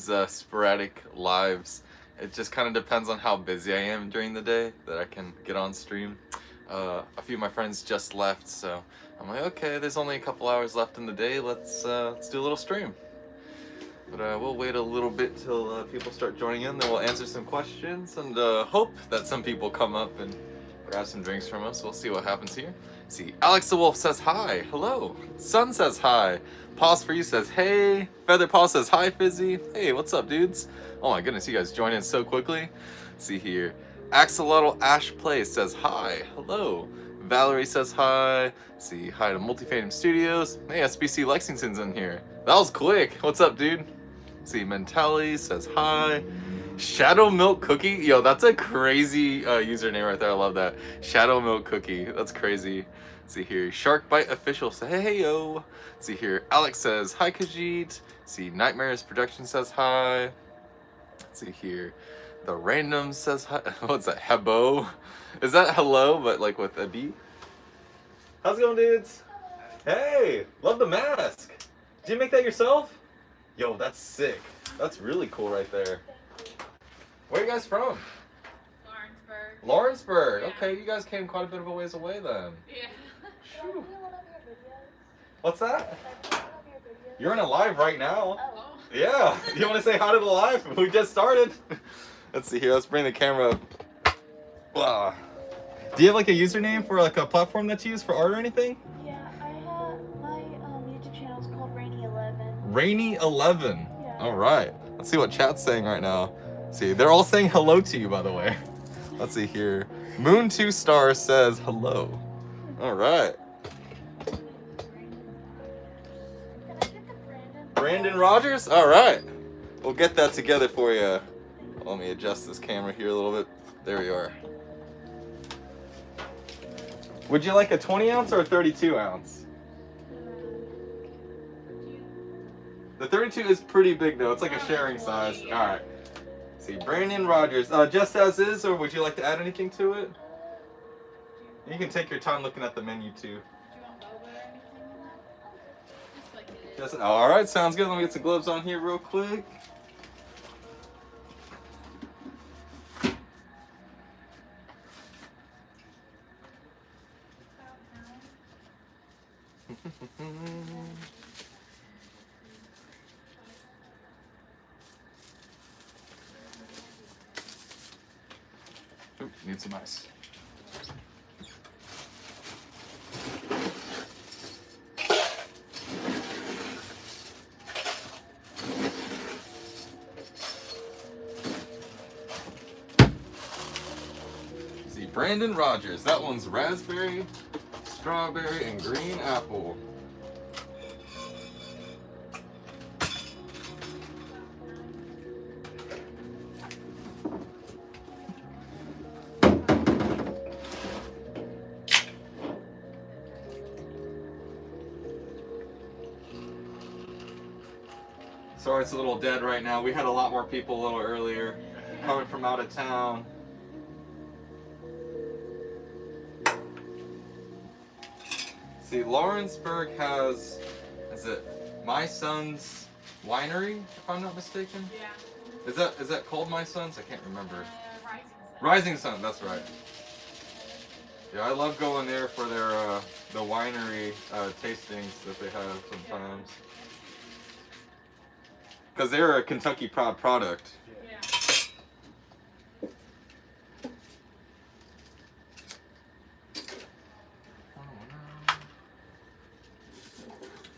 these sporadic lives. It just kind of depends on how busy I am during the day that I can get on stream. A few of my friends just left, so I'm like, okay, there's only a couple hours left in the day. Let's do a little stream. But we'll wait a little bit till people start joining in. Then we'll answer some questions and hope that some people come up and grab some drinks from us. We'll see what happens here. See, Alex the Wolf says hi. Hello. Sun says hi. Pause for you says hey. Feather Paw says hi, Fizzy. Hey, what's up, dudes? Oh my goodness, you guys join in so quickly. See here. Axolotl Ash Play says hi. Hello. Valerie says hi. See, hi to Multifame Studios. Hey, SBC Lexington's in here. That was quick. What's up, dude? See, Mentali says hi. Shadow Milk Cookie. Yo, that's a crazy username right there. I love that. Shadow Milk Cookie. That's crazy. See here. Shark Bite Official says hey yo. See here. Alex says hi Khajiit. See, Nightmares Production says hi. See here. The Random says hi. What's that? Hebo? Is that hello but like with a B? How's it going, dudes? Hey, love the mask. Did you make that yourself? Yo, that's sick. That's really cool right there. Where are you guys from? Lawrenceburg. Lawrenceburg. Yeah. Okay, you guys came quite a bit of a ways away then. Yeah. Shoo. What's that? You're in a live right now. Oh. Yeah. You want to say hi to the live? We just started. Let's see here. Let's bring the camera up. Wow. Do you have like a username for like a platform that you use for art or anything? Yeah, I have my YouTube channel is called Rainy11. Rainy11. Yeah. All right. Let's see what chat's saying right now. See, they're all saying hello to you, by the way. Let's see here. Moon2Star says hello. All right. Can I get the Brandon Rogers? All right. We'll get that together for you. Let me adjust this camera here a little bit. There we are. Would you like a 20 ounce or a 32 ounce? The 32 is pretty big though. It's like a sharing size. All right. See, Brandon Rogers. Just as is, or would you like to add anything to it? You can take your time looking at the menu too. Do you want boba or anything in that? Just like it is. Just, all right, sounds good. Let me get some gloves on here real quick. Oop, need some ice. See, Brandon Rogers. That one's raspberry, strawberry, and green apple. Sorry it's a little dead right now. We had a lot more people a little earlier coming from out of town. See, Lawrenceburg has, is it My Son's Winery, if I'm not mistaken? Yeah. Is that called My Son's? I can't remember. Rising Sun. Rising Sun, that's right. Yeah, I love going there for their the winery tastings that they have sometimes. Because they're a Kentucky proud product. Yeah.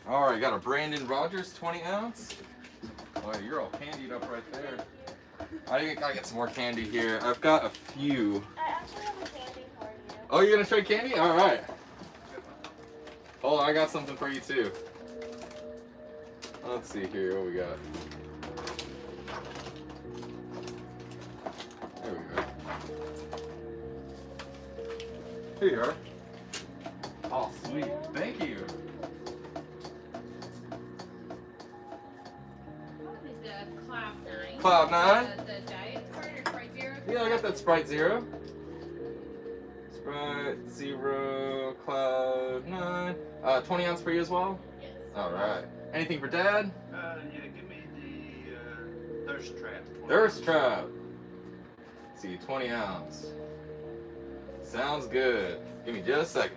All right, got a Brandon Rogers 20 ounce. Oh, you're all candied up right there. I gotta get some more candy here. I've got a few. I actually have a candy for you. Oh, you're gonna trade candy? All right. Hold on, I got something for you too. Let's see here, what we got. There we go. Here you are. Oh, sweet. Thank you. Is the Cloud9? Cloud9? The Diet Card or Sprite Zero? Yeah, I got that Sprite Zero. Sprite Zero, Cloud9. 20 ounce for you as well? Yes. All right. Anything for Dad? Yeah, give me thirst trap. Thirst trap. See, 20 ounce. Sounds good. Give me just a second.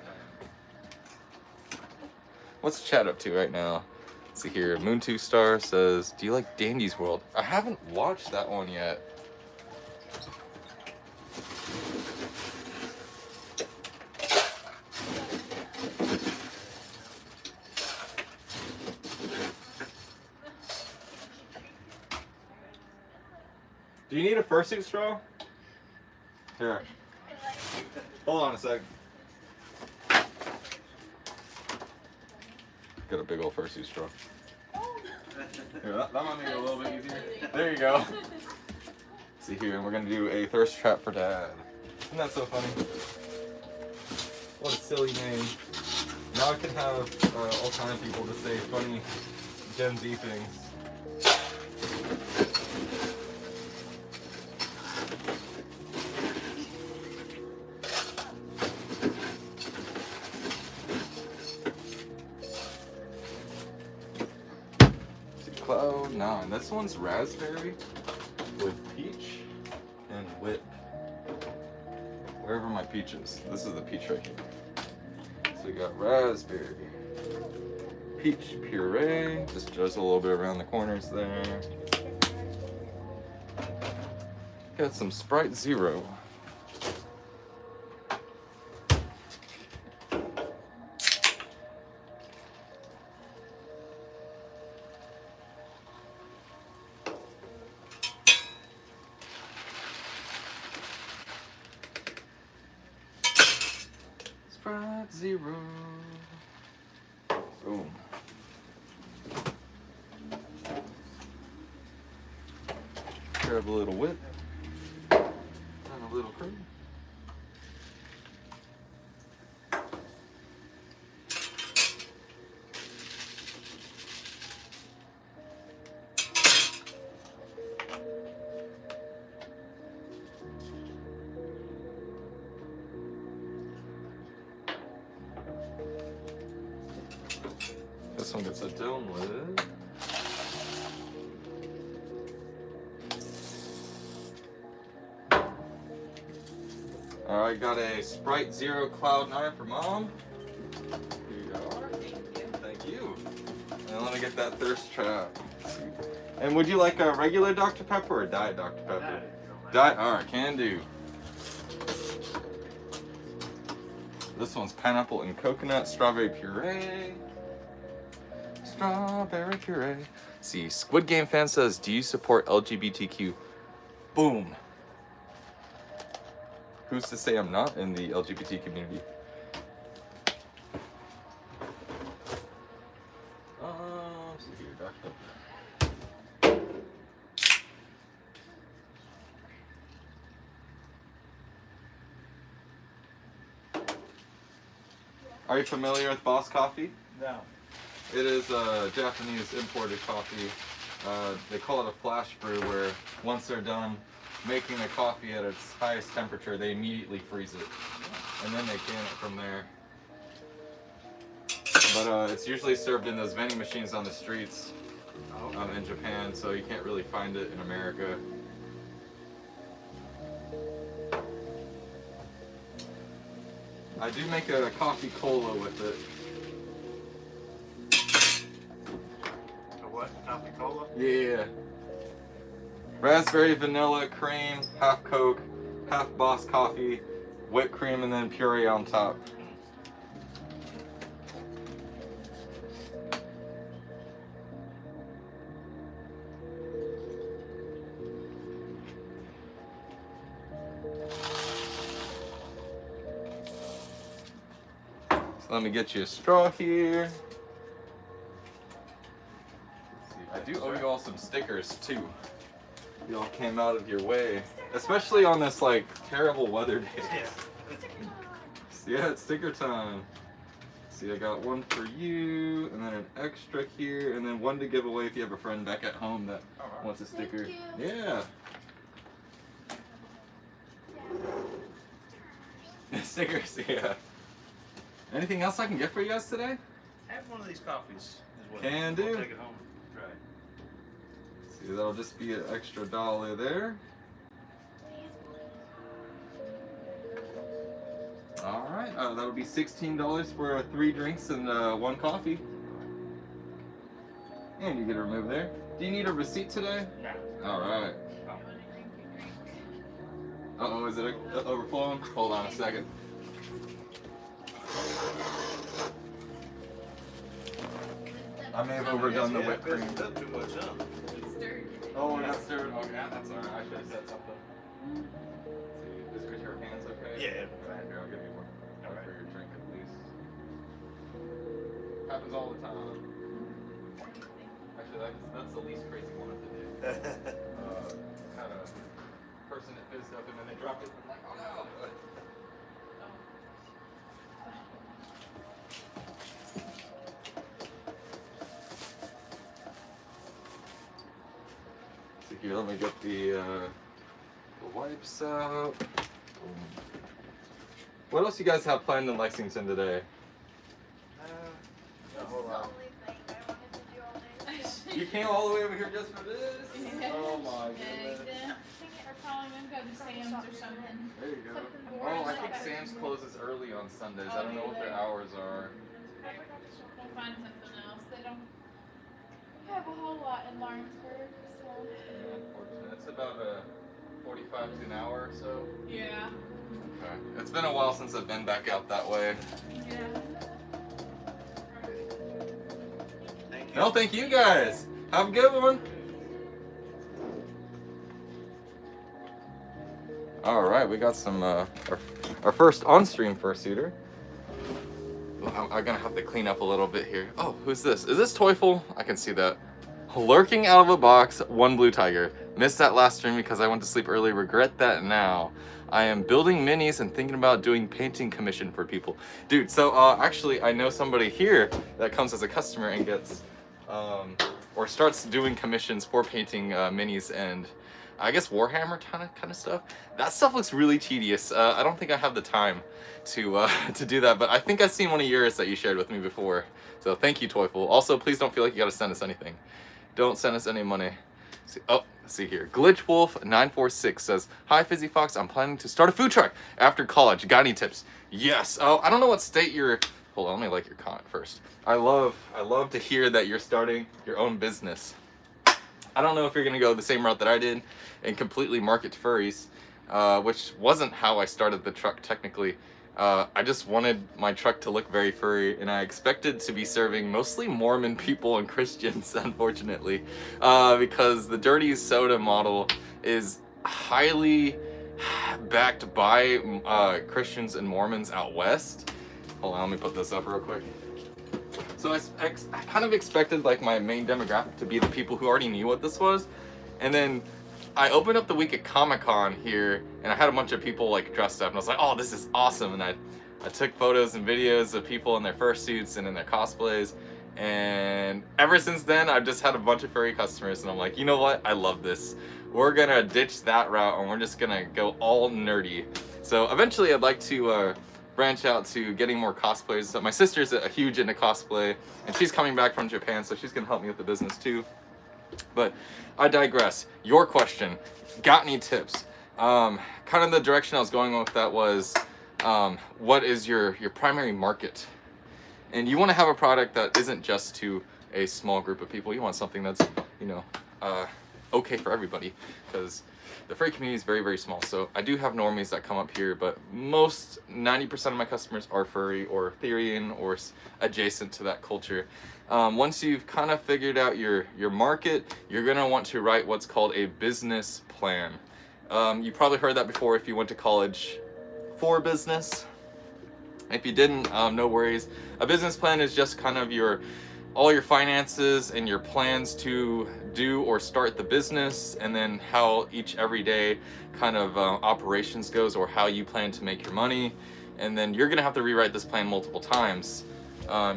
What's chat up to right now? Let's see here. Moon2 Star says, do you like Dandy's World? I haven't watched that one yet. Do you need a fursuit straw? Here. Hold on a sec. Got a big old fursuit straw. Here, that might make it a little bit easier. There you go. See here, and we're gonna do a thirst trap for Dad. Isn't that so funny? What a silly name. Now I can have all kinds of people to say funny Gen Z things. Cloud 9. This one's raspberry with peach and whip. Wherever my peach is. This is the peach right here. So we got raspberry, peach puree. Just a little bit around the corners there. Got some Sprite Zero. Sprite Zero. Boom. Grab a little whip and a little cream. This one gets a dome lid. Alright, got a Sprite Zero Cloud 9 for Mom. Here you are. Thank you. And let me get that thirst trap. And would you like a regular Dr. Pepper or Diet Dr. Pepper? Diet, alright, can do. This one's pineapple and coconut, strawberry puree. Strawberry puree. See, Squid Game fan says, do you support LGBTQ? Boom. Who's to say I'm not in the LGBT community? See here, Dr. Are you familiar with Boss Coffee? No. It is a Japanese imported coffee. They call it a flash brew, where once they're done making the coffee at its highest temperature, they immediately freeze it. And then they can it from there. But it's usually served in those vending machines on the streets in Japan, so you can't really find it in America. I do make a coffee cola with it. What? Coffee cola? Yeah. Raspberry, vanilla, cream, half Coke, half Boss Coffee, whipped cream, and then puree on top. So let me get you a straw here. I do owe you all some stickers too. You all came out of your way, especially on this like terrible weather day. Yeah, it's sticker time. See, I got one for you, and then an extra here, and then one to give away if you have a friend back at home that wants a sticker. Yeah. Stickers, yeah. Anything else I can get for you guys today? Have one of these coffees as well. Can do. I'll take it home. Right. See, that'll just be an extra $1 there. All right, that'll be $16 for 3 drinks and 1 coffee. And you get a remove there. Do you need a receipt today? No. All right. Uh-oh, is it overflowing? Hold on a second. I may have overdone the whipped cream. Not too much, huh? Oh, we're not stirred? Okay, that's all right. I should have said something. See, is your hands okay? Yeah. Right here, I'll give you one for your drink at least. Happens all the time. Actually, that's the least crazy one of the day. Kind of person that fizzed up and then they dropped it and I'm like, oh no! So here, let me get the wipes out. What else you guys have planned in Lexington today? Hold on. You came all the way over here just for this? Yeah. Oh my Yeah, goodness. or probably gonna go to Sam's or something. There you go. Something Oh, boring I think like that. Sam's closes early on Sundays. Oh, I don't know what their really? hours are. We'll find something else. They don't. We have a whole lot in Lawrenceburg, so. Yeah, unfortunately. It's about 45 to an hour or so. Yeah. Okay. It's been a while since I've been back out that way. Yeah. Thank you. No, thank you guys. Have a good one. All right, we got some our first on-stream fursuiter. I'm gonna have to clean up a little bit here. Oh, who's this? Is this Toyful? I can see that. Lurking out of a box, 1 blue tiger. Missed that last stream because I went to sleep early. Regret that now. I am building minis and thinking about doing painting commission for people. Dude, so actually I know somebody here that comes as a customer and gets or starts doing commissions for painting minis and I guess Warhammer kind of stuff. That stuff looks really tedious. I don't think I have the time to to do that, but I think I've seen one of yours that you shared with me before. So thank you, Toyful. Also, please don't feel like you gotta send us anything. Don't send us any money. See, oh, let's see here. Glitchwolf946 says, "Hi, Fizzy Fox. I'm planning to start a food truck after college. Got any tips?" Yes. Oh, I don't know what state you're. Hold on, let me like your comment first. I love to hear that you're starting your own business. I don't know if you're gonna go the same route that I did and completely market to furries, which wasn't how I started the truck technically. I just wanted my truck to look very furry, and I expected to be serving mostly Mormon people and Christians, unfortunately, because the Dirty Soda model is highly backed by Christians and Mormons out west. Hold on, let me put this up real quick. So I kind of expected like my main demographic to be the people who already knew what this was, and then I opened up the week at Comic-Con here, and I had a bunch of people like dressed up, and I was like, oh, this is awesome, and I took photos and videos of people in their fursuits and in their cosplays, and ever since then, I've just had a bunch of furry customers, and I'm like, you know what, I love this. We're gonna ditch that route, and we're just gonna go all nerdy. So eventually, I'd like to branch out to getting more cosplayers. So my sister's a huge into cosplay, and she's coming back from Japan, so she's gonna help me with the business too. But I digress. Your question, got any tips? Kind of the direction I was going with that was, what is your primary market? And you want to have a product that isn't just to a small group of people. You want something that's, you know, okay for everybody, because the furry community is very, very small. So I do have normies that come up here, but 90% of my customers are furry or Therian or adjacent to that culture. Once you've kind of figured out your market, you're gonna want to write what's called a business plan. You probably heard that before if you went to college for business. If you didn't, no worries. A business plan is just kind of all your finances and your plans to do or start the business, and then how each everyday kind of operations goes, or how you plan to make your money. And then you're gonna have to rewrite this plan multiple times.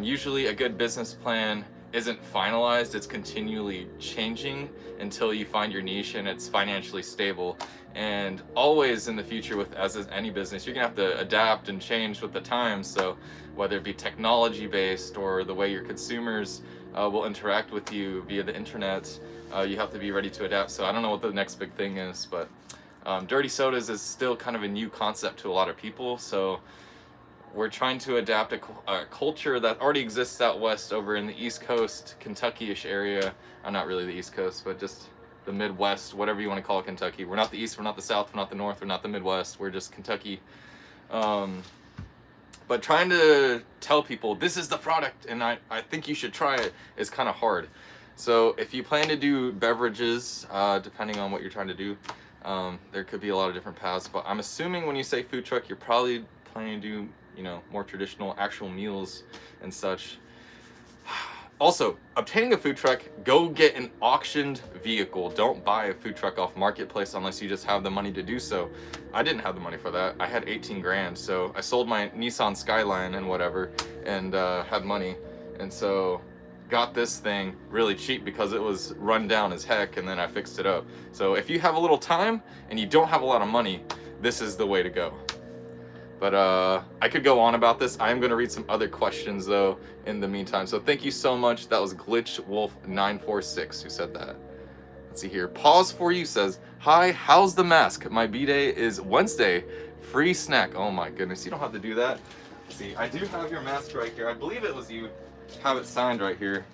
Usually a good business plan isn't finalized, it's continually changing until you find your niche and it's financially stable. And always in the future, as is any business, you're gonna have to adapt and change with the times. So whether it be technology based or the way your consumers will interact with you via the internet. You have to be ready to adapt. So I don't know what the next big thing is, but dirty sodas is still kind of a new concept to a lot of people. So we're trying to adapt a culture that already exists out west over in the East Coast, Kentucky-ish area. Not really the East Coast, but just the Midwest, whatever you want to call it, Kentucky. We're not the East, we're not the South, we're not the North, we're not the Midwest. We're just Kentucky. But trying to tell people this is the product and I think you should try it is kind of hard. So if you plan to do beverages, depending on what you're trying to do, there could be a lot of different paths. But I'm assuming when you say food truck, you're probably planning to do, you know, more traditional actual meals and such. Also, obtaining a food truck, go get an auctioned vehicle. Don't buy a food truck off Marketplace unless you just have the money to do so. I didn't have the money for that. I had 18 grand, so I sold my Nissan Skyline and whatever and had money. And so got this thing really cheap because it was run down as heck, and then I fixed it up. So if you have a little time and you don't have a lot of money, this is the way to go. But I could go on about this. I am going to read some other questions, though, in the meantime. So thank you so much. That was Glitch Wolf 946 who said that. Let's see here. Pause for you says, hi, how's the mask? My B-Day is Wednesday. Free snack. Oh, my goodness. You don't have to do that. Let's see, I do have your mask right here. I believe it was you. Have it signed right here.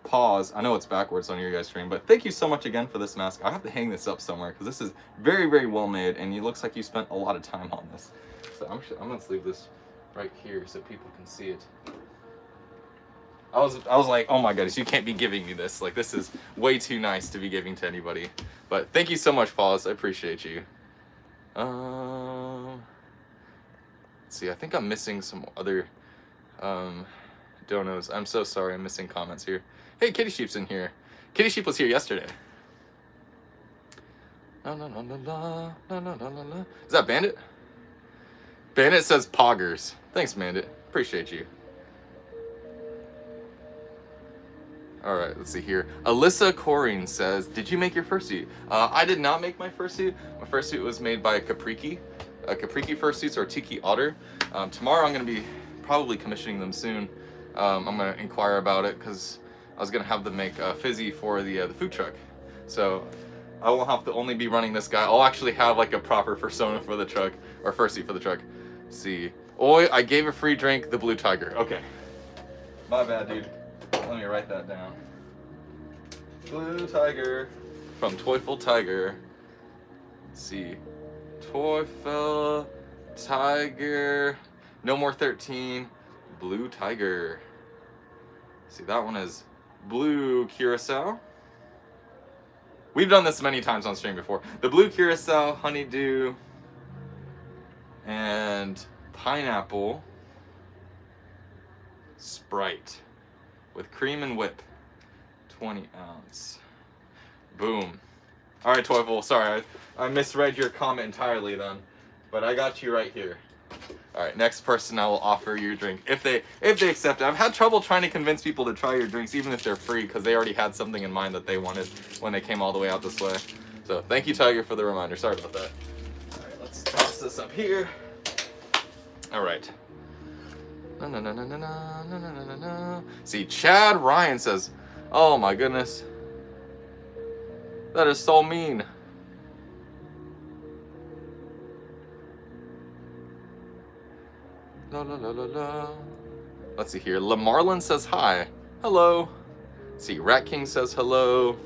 Pause. I know it's backwards on your guys' stream, but thank you so much again for this mask. I have to hang this up somewhere because this is very, very well made, and it looks like you spent a lot of time on this. So I'm gonna leave this right here so people can see it. I was like, oh my goodness, you can't be giving me this. Like, this is way too nice to be giving to anybody. But thank you so much, Paulus. I appreciate you. Let's see, I think I'm missing some other donos. I'm so sorry, I'm missing comments here. Hey, Kitty Sheep's in here. Kitty Sheep was here yesterday. La, la, la, la, la, la, la, la. Is that Bandit? Bandit says poggers. Thanks, Bandit. Appreciate you. All right, let's see here. Alyssa Corrine says, did you make your fursuit? I did not make my fursuit. My fursuit was made by Capriki. Capriki fursuits or Tiki Otter. Tomorrow I'm going to be probably commissioning them soon. I'm going to inquire about it because I was going to have them make Fizzy for the food truck. So I won't have to only be running this guy. I'll actually have like a proper persona for the truck, or fursuit for the truck. Let's see. Oi, I gave a free drink, the Blue Tiger. Okay. My bad, dude. Let me write that down. Blue Tiger from Toyful Tiger. Let's see. Toyful Tiger. No More 13. Blue Tiger. See, that one is Blue Curacao. We've done this many times on stream before. The Blue Curacao, Honeydew, and Pineapple Sprite with cream and whip. 20 ounce. Boom. All right, Toyful. Sorry, I misread your comment entirely then, but I got you right here. All right, next person I will offer your drink if they accept it. I've had trouble trying to convince people to try your drinks even if they're free because they already had something in mind that they wanted when they came all the way out this way. So thank you, Tiger, for the reminder. Sorry about that. All right, let's toss this up here. All right. No, no, no, no, no, no, no, no, no, no. See, Chad Ryan says, "Oh my goodness, that is so mean." La, la, la, la, la. Let's see here. Lamarlin says hi. Hello. Let's see, Rat King says hello.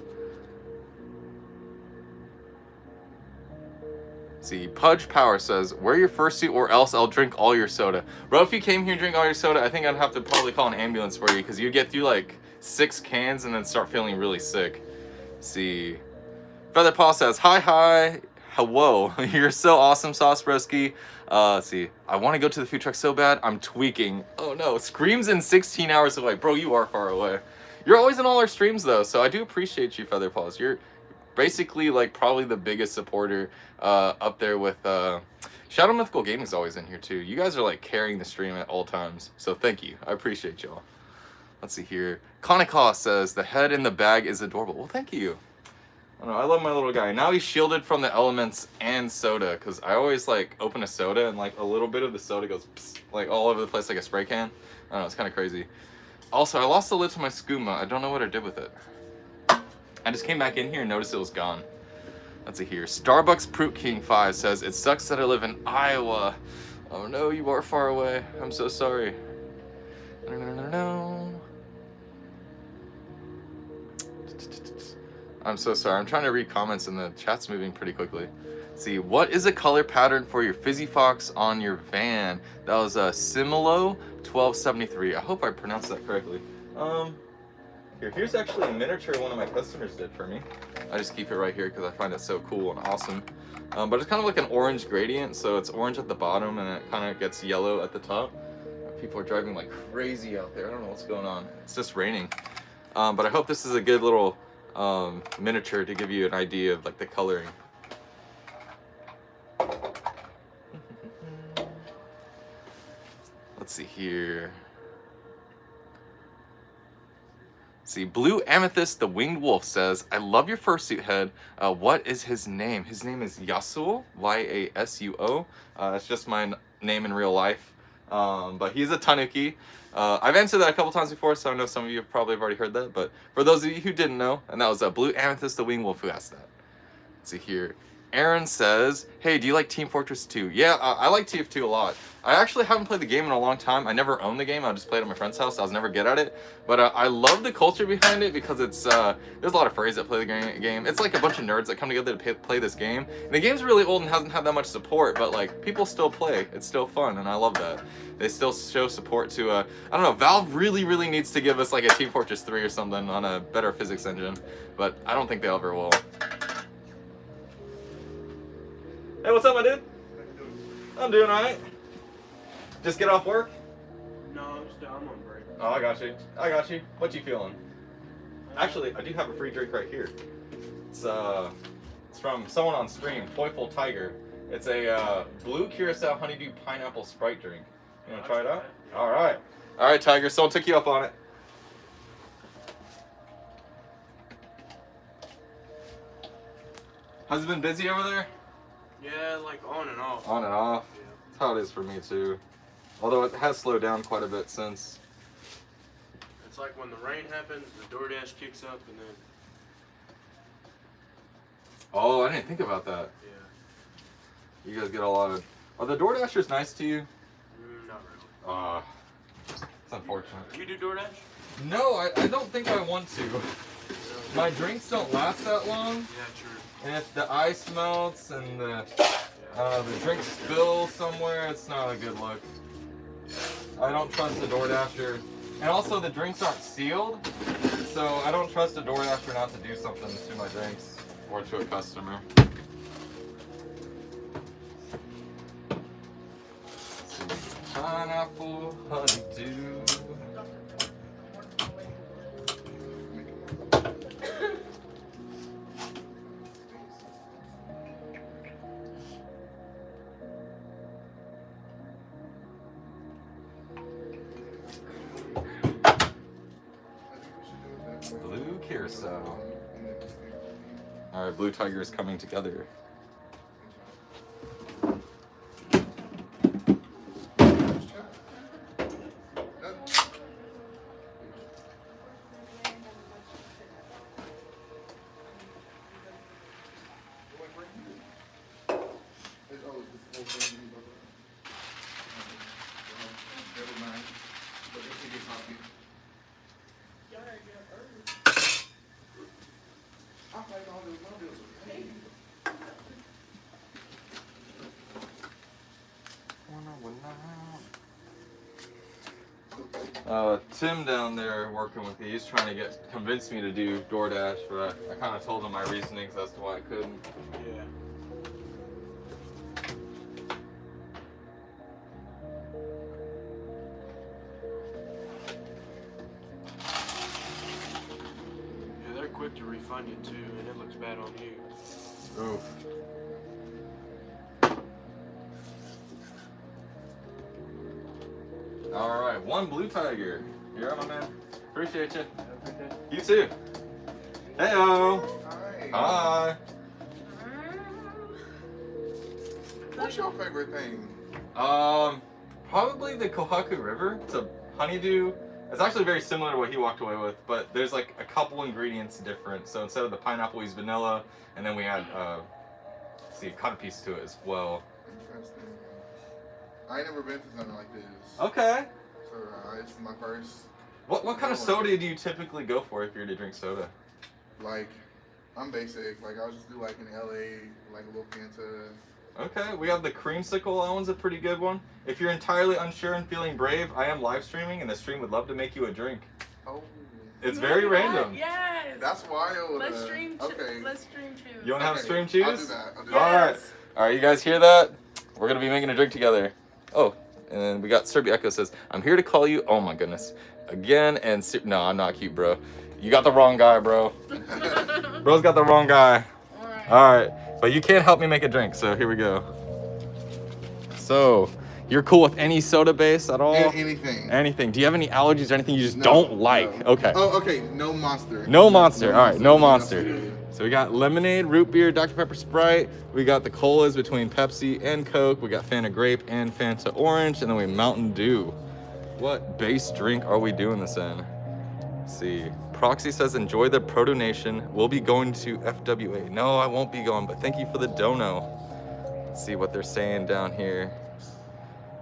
Let's see, Pudge Power says, wear your fursuit or else I'll drink all your soda. Bro, if you came here and drink all your soda, I think I'd have to probably call an ambulance for you because you get through like 6 cans and then start feeling really sick. Let's see. Featherpaw says, hi. Whoa, you're so awesome, Sauce Broski. Let's see. I want to go to the food truck so bad. I'm tweaking. Oh no, Scream's in 16 hours away. Bro, you are far away. You're always in all our streams though, so I do appreciate you, Featherpaws. You're basically like probably the biggest supporter up there with Shadow Mythical Gaming's always in here too. You guys are like carrying the stream at all times, so thank you. I appreciate y'all. Let's see here. Kanekaw says the head in the bag is adorable. Well, thank you. I don't know, I love my little guy. Now he's shielded from the elements and soda, because I always like open a soda and like a little bit of the soda goes psst, like all over the place like a spray can. I don't know, it's kind of crazy. Also, I lost the lid to my skooma. I don't know what I did with it. I just came back in here and noticed it was gone. Let's see here. Starbucks Fruit King 5 says, it sucks that I live in Iowa. Oh no, you are far away. I'm so sorry. No. I'm so sorry. I'm trying to read comments and the chat's moving pretty quickly. Let's see, what is a color pattern for your Fizzy Fox on your van? That was a Similo 1273. I hope I pronounced that correctly. Here's actually a miniature one of my customers did for me. I just keep it right here because I find it so cool and awesome. But it's kind of like an orange gradient, so it's orange at the bottom and it kind of gets yellow at the top. People are driving like crazy out there. I don't know what's going on. It's just raining. But I hope this is a good little miniature to give you an idea of like the coloring. Let's see here. See, Blue Amethyst, the Winged Wolf says, I love your fursuit head. What is his name? His name is Yasuo, Y-A-S-U-O. It's just my name in real life. But he's a tanuki. I've answered that a couple times before, so I know some of you probably have already heard that. But for those of you who didn't know, and that was Blue Amethyst, the Winged Wolf, who asked that. Let's see here. Aaron says, hey, do you like Team Fortress 2? Yeah, I like TF2 a lot. I actually haven't played the game in a long time. I never owned the game. I just played it at my friend's house. I was never good at it. But I love the culture behind it because it's there's a lot of furries that play the game. It's like a bunch of nerds that come together to play this game. And the game's really old and hasn't had that much support, but like people still play. It's still fun, and I love that. They still show support to, I don't know, Valve really needs to give us like a Team Fortress 3 or something on a better physics engine. But I don't think they ever will. Hey, what's up, my dude? I'm doing alright. Just get off work? No, I'm on break. Oh, I got you. I got you. What you feeling? Actually, I do have a free drink right here. It's from someone on stream, Toyful Tiger. It's a blue curacao honeydew pineapple Sprite drink. You wanna try it out? All right. All right, Tiger. Someone took you up on it. Has it been busy over there? Yeah, like on and off. On and off. Yeah. That's how it is for me too. Although it has slowed down quite a bit since. It's like when the rain happens, the DoorDash kicks up, and then. Oh, I didn't think about that. Yeah. You guys get a lot of. Are the DoorDashers nice to you? Not really. It's unfortunate. You do DoorDash? No, I don't think I want to. My drinks don't last that long. Yeah, true. And if the ice melts and the drink spills somewhere, it's not a good look. I don't trust the DoorDasher. And also the drinks aren't sealed, so I don't trust a DoorDasher not to do something to my drinks or to a customer. Pineapple honeydew. Blue Curacao. Alright, Blue Tiger is coming together. Tim down there working with me, he's trying to convince me to do DoorDash, but I kind of told him my reasonings as to why I couldn't. Yeah. Yeah, they're quick to refund you too, and it looks bad on you. Oof. All right, one Blue Tiger. You're up, my man. Appreciate you. You too. Heyo. Hi. What's your favorite thing? Probably the Kohaku River. It's a honeydew It's actually very similar to what he walked away with, but there's like a couple ingredients different. So instead of the pineapple, we use vanilla, and then we add, see, cut a piece to it as well. Interesting. I ain't never been to something like this. Okay. So this is my first. What kind of soda do you typically go for if you're to drink soda? Like, I'm basic. Like, I'll just do like in LA, like a little Fanta. Okay, we have the creamsicle. That one's a pretty good one. If you're entirely unsure and feeling brave, I am live streaming, and the stream would love to make you a drink. Oh. It's very random. Yes. That's wild. Let's stream. Okay. Let's stream choose. You want to have Okay, stream choose? I'll do that. I'll do All that. right. All right, you guys hear that? We're gonna be making a drink together. Oh, and then we got Serbi Echo says, "I'm here to call you." Oh my goodness, again and no, I'm not cute, bro. You got the wrong guy, bro. Bro's got the wrong guy. All right, but you can't help me make a drink, so here we go. So, you're cool with any soda base at all? Anything. Anything. Do you have any allergies or anything you just No, don't like? no. Okay. Oh, okay. No Monster. No Monster. All right, no Monster. Monster. So we got lemonade, root beer, Dr. Pepper, Sprite. We got the colas between Pepsi and Coke. We got Fanta Grape and Fanta Orange, and then we Mountain Dew. What base drink are we doing this in? Let's see. Proxy says, enjoy the protonation. We'll be going to FWA. No, I won't be going, but thank you for the dono. Let's see what they're saying down here.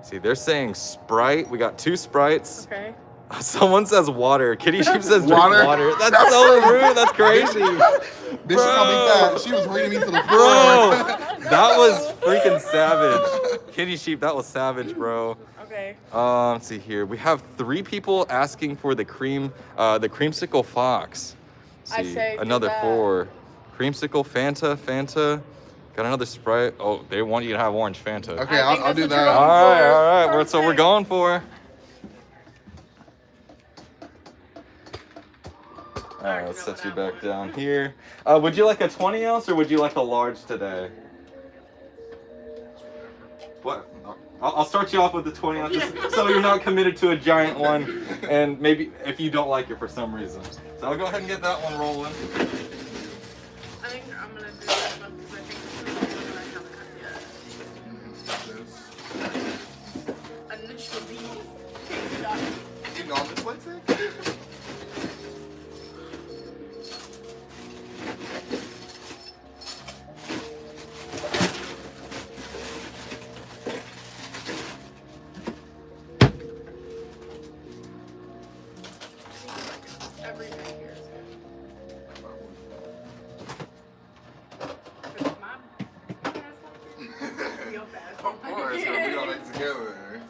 See, they're saying Sprite. We got 2 Sprites. Okay. Someone says water. Kitty Sheep says drink Water? water. That's so rude. That's crazy. This should not be fat. She was reading me to the floor. Bro, that was freaking savage. Kitty Sheep, that was savage, bro. Okay. Let's see here. We have 3 people asking for the creamsicle Fox. Let's I see. say do Another that. 4. Creamsicle, Fanta. Got another Sprite. Oh, they want you to have orange Fanta. Okay, I think I'll that's do what that. you're All right. Perfect. So we're going for. All right, let's set you back down here. Would you like a 20 ounce or would you like a large today? What? I'll start you off with the 20 ounce just so you're not committed to a giant one, and maybe if you don't like it for some reason. So I'll go ahead and get that one rolling. I think I'm gonna do this one because I think this is the one I haven't had yet. Initial D. You know I'm dyslexic? Everything here is good. Because my ass like it. Your bad. Of course, so we all like together.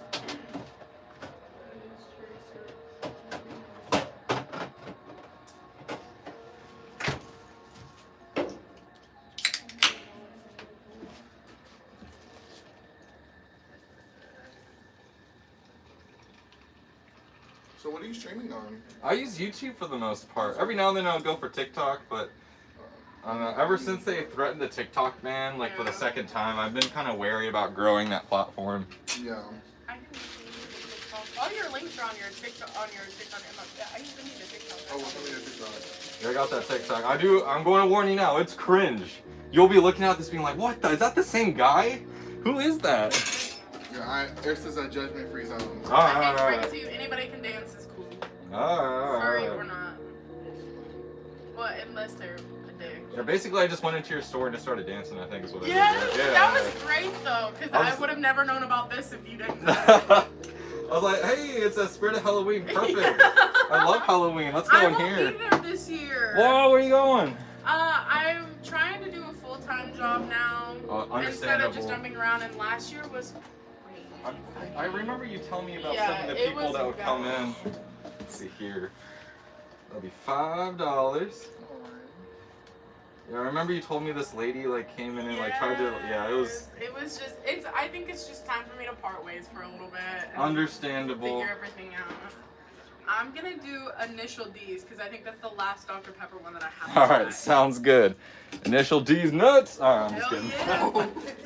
So what are you streaming on? I use YouTube for the most part. Every now and then I'll go for TikTok, but I don't know. Ever since they threatened the TikTok ban, like for the second time, I've been kind of wary about growing that platform. Yeah. I can see TikTok. All your links are on your TikTok. Yeah, I even need a TikTok. Oh, what's on your TikTok? Yeah, I got that TikTok. I'm going to warn you now. It's cringe. You'll be looking at this being like, what? Is that the same guy? Who is that? Yeah, this is a judgment-free zone. All I right, hate all to right. break it to you. Anybody can dance is cool. All Sorry, right. we're not. Well, unless they're a dick. Yeah, basically, I just went into your store and just started dancing, I think is what I Yes, did. Yeah. that was great though, because I I was- would have never known about this if you didn't. I was like, hey, it's a Spirit of Halloween. Perfect. I love Halloween. Let's go I in won't here. be there this year. Whoa, where are you going? I'm trying to do a full-time job now instead Understandable. of just jumping around. And last year was crazy. I remember you telling me about Yeah, some of the it people was that would come in. bad. Let's see here. That'll be $5. Yeah, I remember you told me this lady like came in and like tried to. Yeah, it was It was just. I think it's just time for me to part ways for a little bit. And understandable. figure everything out. I'm gonna do initial D's because I think that's the last Dr. Pepper one that I have. All right, sounds good. Initial D's nuts. All right, I'm just Hell kidding. yeah.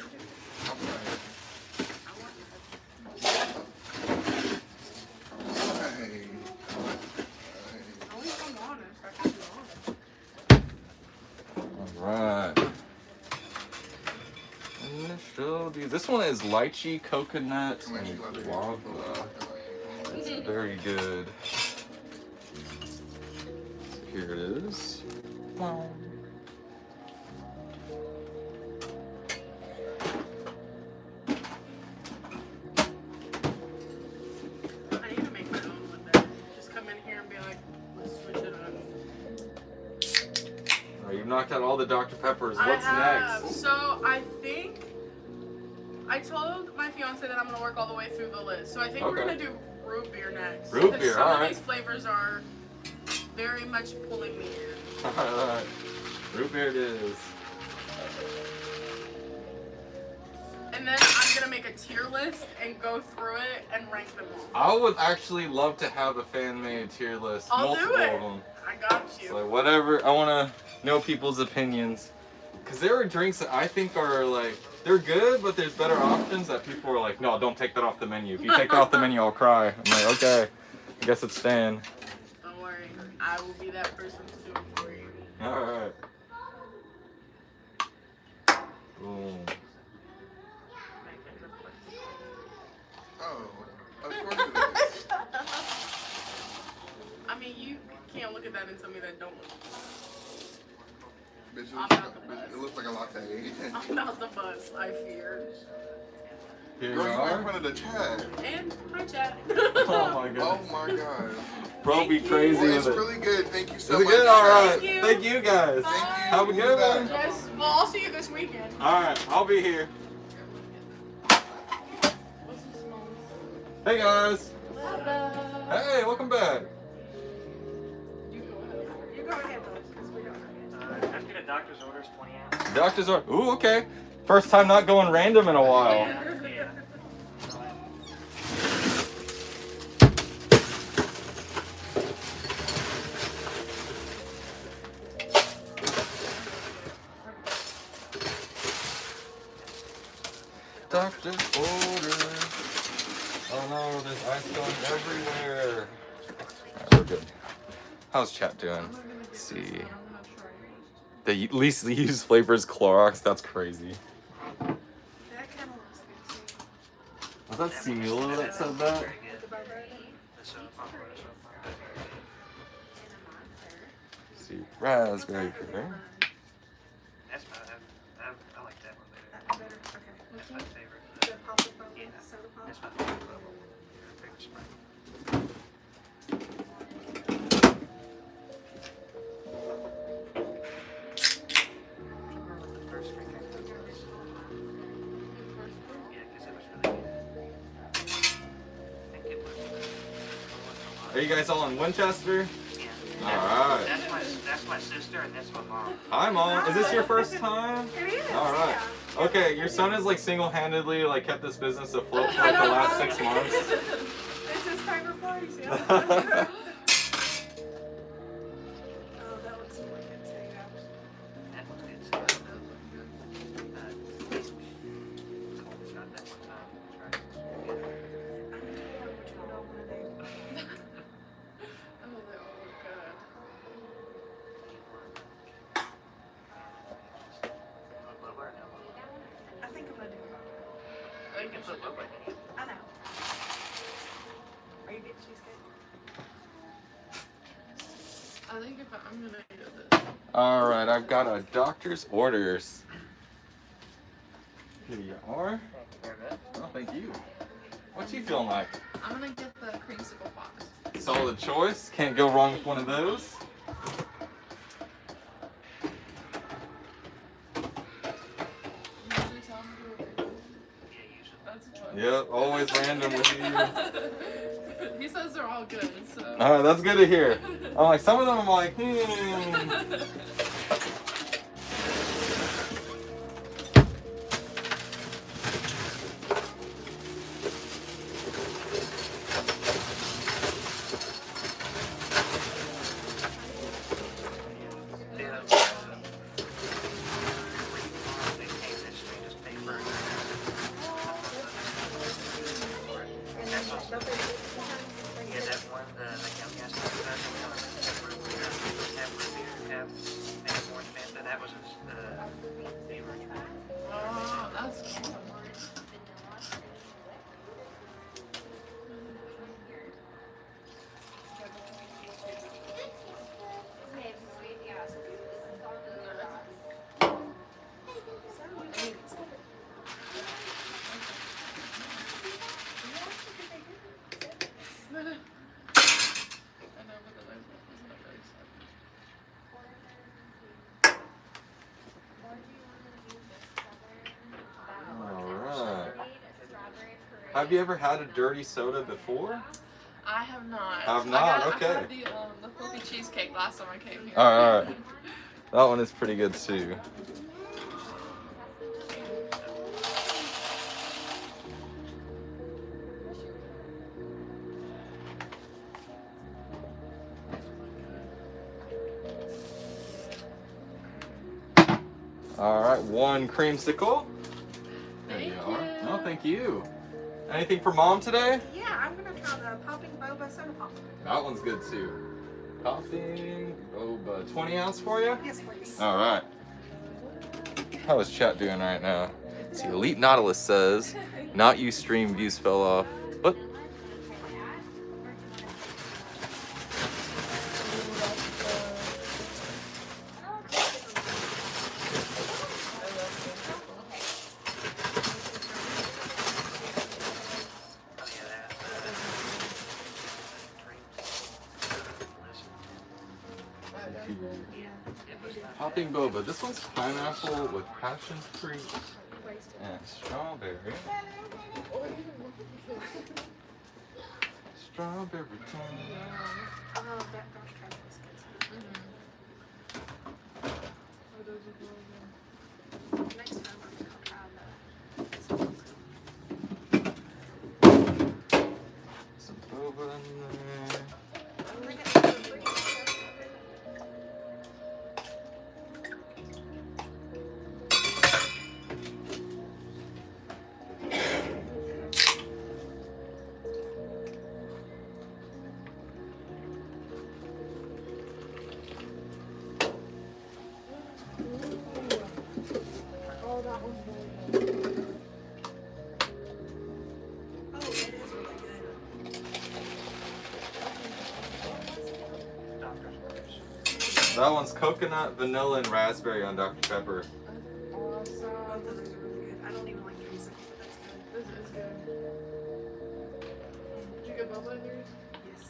Hey. At least I'm honest. I can be honest. All right. Initial D's. This one is lychee, coconut, I'm actually and glad they guava. It's very good. Here it is. Wow. I need to make my own one day. Just come in here and be like, let's switch it up. Oh, you've knocked out all the Dr. Peppers. I What's have. next? So I think I told my fiance that I'm gonna work all the way through the list. So I think we're Okay. gonna do root beer next. Root because beer, some of alright. these flavors are very much pulling me in. Alright. Root beer it is. And then I'm gonna make a tier list and go through it and rank them all. I would actually love to have a fan-made tier list. I'll do multiple it. of them. I got you. So like whatever, I want to know people's opinions. Because there are drinks that I think are like, they're good, but there's better options that people are like, no, don't take that off the menu. If you take that off the menu, I'll cry. I'm like, okay, I guess it's staying. Don't worry, I will be that person to do it for you. Alright. Boom. My favorite place. Oh, of course it is. I mean, you can't look at that and tell me that don't look. Bitch, it looks like a latte. I'm not the bus, I fear. Here Girl, you you right in are. front of the chat. And hi, chat. Oh my Oh goodness. my god. Bro, be Thank you. crazy Well, it's with it. really good. Thank you so Is it much. good? Alright. Thank you. Thank you guys. Bye. Have a good one. Yes, well, I'll see you this weekend. Alright, I'll be here. Hey guys. Hey, welcome back. You go ahead, though, because we don't know. Let's get a doctor's orders, 20 ounce. Doctors are. Ooh, okay. First time not going random in a while. Yeah. Doctor's order. Oh no, there's ice going everywhere. Alright, we're good. How's chat doing? Let's see. They at least use flavors Clorox. That's crazy. That kind of looks good too. Was that Cielo that said that? Very good. The soda pop, soda pop. Let's see, raspberry puree. That's my, I like that one better. That's my favorite. Yeah, that's my favorite bubble. Favorite spring. The first drink I took was, yeah, 'cause it was really good. I think it was the Are you guys all in Winchester? yeah. Alright. That's my sister and that's my mom. Hi, Mom. Is this your first time? It is. All right. Okay, your son has like single-handedly like kept this business afloat for like the last 6 months. It's his favorite place, yeah. Yeah. Oh, that looks really good too. That was good. So, Cole's got that one time. That's right. I need to figure out which one I want to do. Oh, they all look good. I think I'm gonna do it. You can put boba in it. I know. Are you getting cheesecake? I think if I'm gonna do this. All right, I've got a doctor's orders. Here you are. Oh, thank you. What's you feeling like? I'm gonna get the creamsicle box. Solid choice. Can't go wrong with one of those. Usually tell him to do it. Yeah, usually. That's a choice. Yep, always random with you. He says they're all good, so. All right, that's good to hear. I'm like, some of them I'm like, hmm. They came this straight as paper. Yeah, that one, the gas station, have root beer, have Have you ever had a dirty soda before? I have not. Have not? Okay. I had the fluffy cheesecake last time I came here. All right. That one is pretty good too. All right, one creamsicle. There you are. No, thank you. Anything for mom today? Yeah, I'm gonna try the popping boba soda pop. That one's good too. Popping boba. 20 ounce for you? Yes, please. All right. How is chat doing right now? See, Elite Nautilus says, not you stream views fell off. What? Oh yeah, that. Popping boba. This one's pineapple with passion fruit and strawberry. Strawberry tongue. Oh, that Dr. Pepper was good. Next time I'm gonna try Some boba in there. That one's coconut, vanilla, and raspberry on Dr. Pepper. both of those are really good. I don't even like creamsicles, but that's good. This is good. Did you get boba in yours? Yes.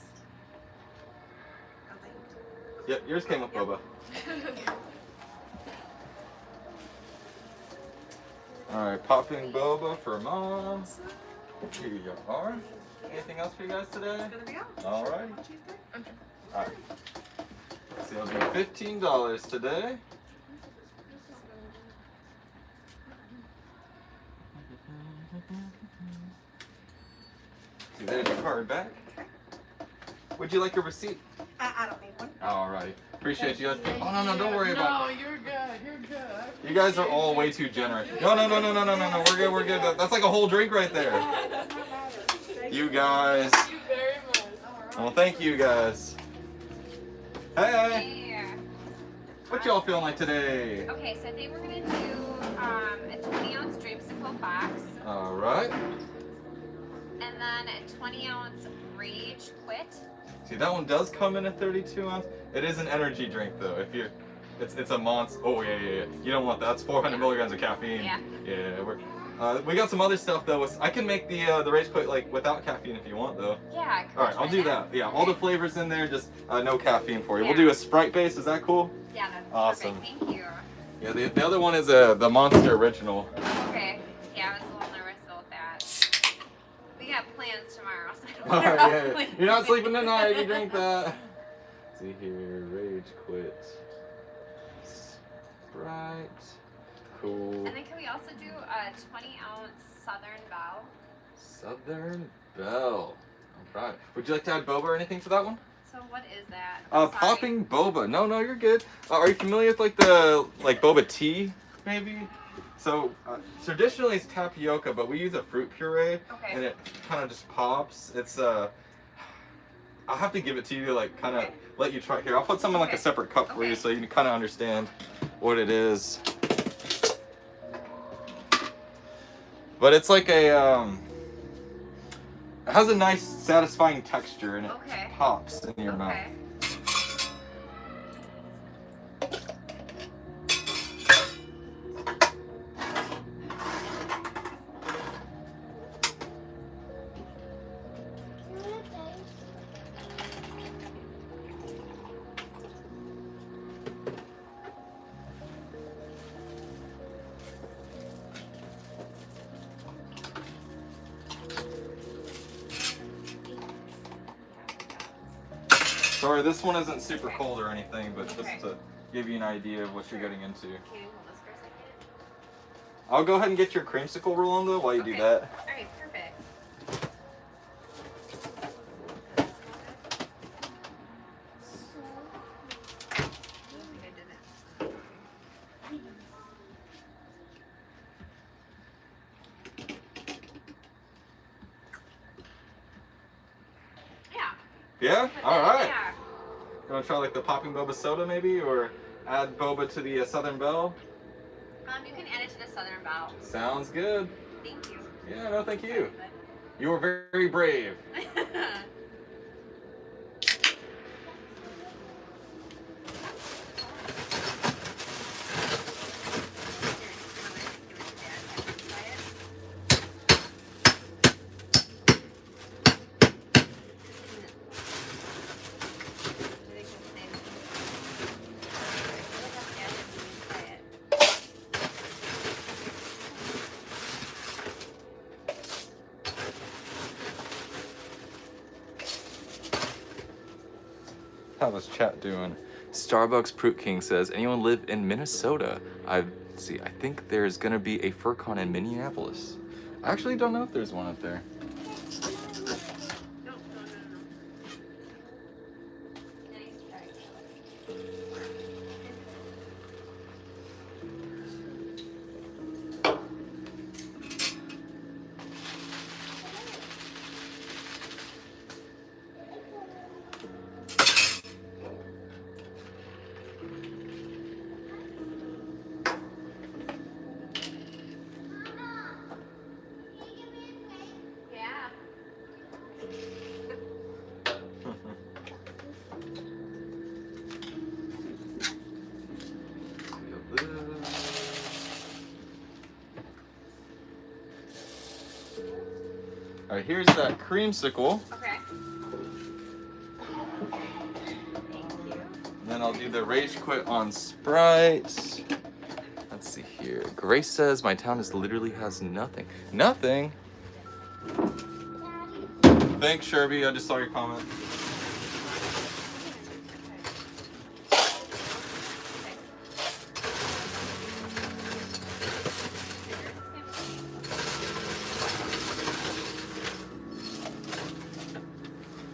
I think. Yep, yours came with boba. Alright, popping boba for mom. Here you are. Anything else for you guys today? It's gonna be all. Alright. Cheesecake? Alright. So it'll be $15 today. See, there's your card back. Would you like a receipt? I don't need one. Alright. Appreciate you. Oh, no, don't worry about it. No, you're good. You're good. You guys are all way too generous. No. We're good. That's like a whole drink right there. Does not matter. Thank You guys. Thank you very much. Well, thank you guys. Hey. Hey. What y'all feeling like today? Okay, so I think we're gonna do a 20-ounce dreamsicle box, Alright. and then a 20-ounce rage quit. See, that one does come in a 32 ounce. It is an energy drink though. If you're, it's a monster. Oh yeah. You don't want that. That's 400 milligrams of caffeine. Yeah. Yeah. We got some other stuff though. I can make the Rage Quit like without caffeine if you want though. Yeah. All right, I'll do that. Yeah, all the flavors in there, just no caffeine for you. We'll Yeah. do a Sprite base. Is that cool? Yeah, that's Awesome. perfect. Thank you. Yeah. The other one is the Monster Original. Okay. Yeah, I was a little nervous about that. We got plans tomorrow, so I don't All want right, to yeah. You're not sleeping tonight if you drink that. See here, Rage Quit. Sprite. Cool. And then can we also do a 20-ounce Southern Belle? Southern Belle. Alright. Would you like to add boba or anything to that one? So what is that? I'm sorry. Popping boba. No, you're good. Are you familiar with like the boba tea, maybe? So traditionally it's tapioca, but we use a fruit puree, Okay. and it kind of just pops. It's I'll have to give it to you, like kind of Okay. let you try. Here, I'll put some in like a Okay. separate cup for you, Okay. so you can kind of understand what it is. But it's like a it has a nice, satisfying texture, and it Okay. pops in your mouth. Okay. Sorry, this one isn't super Okay. cold or anything, but just Okay. to give you an idea of what you're getting into. Can you hold this for a second? I'll go ahead and get your creamsicle, Rolando, while you do Okay. that. All right, perfect. I think I did it. Yeah. Yeah? Put All that- right. Yeah. You want to try like the popping boba soda maybe, or add boba to the Southern Belle? You can add it to the Southern Belle. Sounds good. Thank you. Yeah, no, thank you. You were very brave. How was chat doing? Starbucks Fruit King says, anyone live in Minnesota? I think there's gonna be a FurCon in Minneapolis. I actually don't know if there's one up there. No. Yeah. All right, here's that creamsicle. Okay. Thank you. And then I'll do the rage quit on Sprite. Let's see here. Grace says my town literally has nothing. Nothing? Thanks, Sherby. I just saw your comment.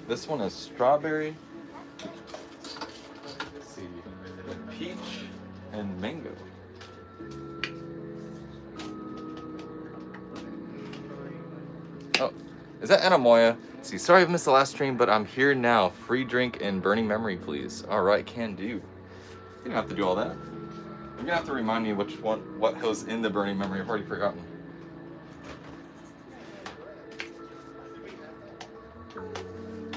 This one is strawberry. Let's see. Peach and mango. Oh, is that Anamoya? See, sorry I've missed the last stream, but I'm here now. Free drink and burning memory, please. All right, can do. You don't have to do all that. You're gonna have to remind me what goes in the burning memory. I've already forgotten.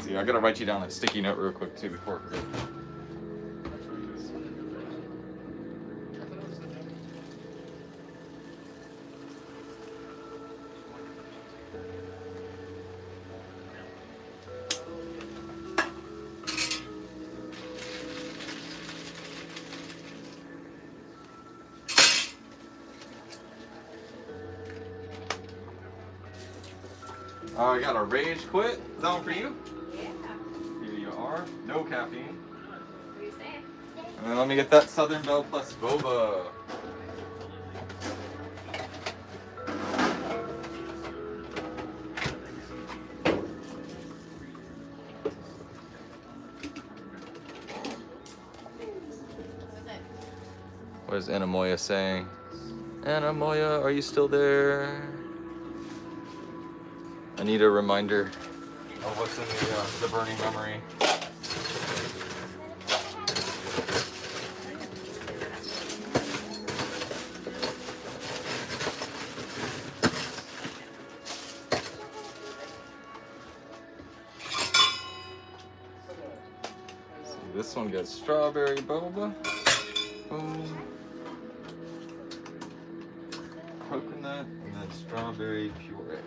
See, I gotta write you down a sticky note real quick too before I forget. I got a rage quit. Is that one for you? Yeah. Here you are. No caffeine. What do you say? And then let me get that Southern Belle plus boba. What is Anamoya saying? Anamoya, are you still there? I need a reminder of what's in the burning memory. See, this one gets strawberry boba. Boom. Coconut and then strawberry puree.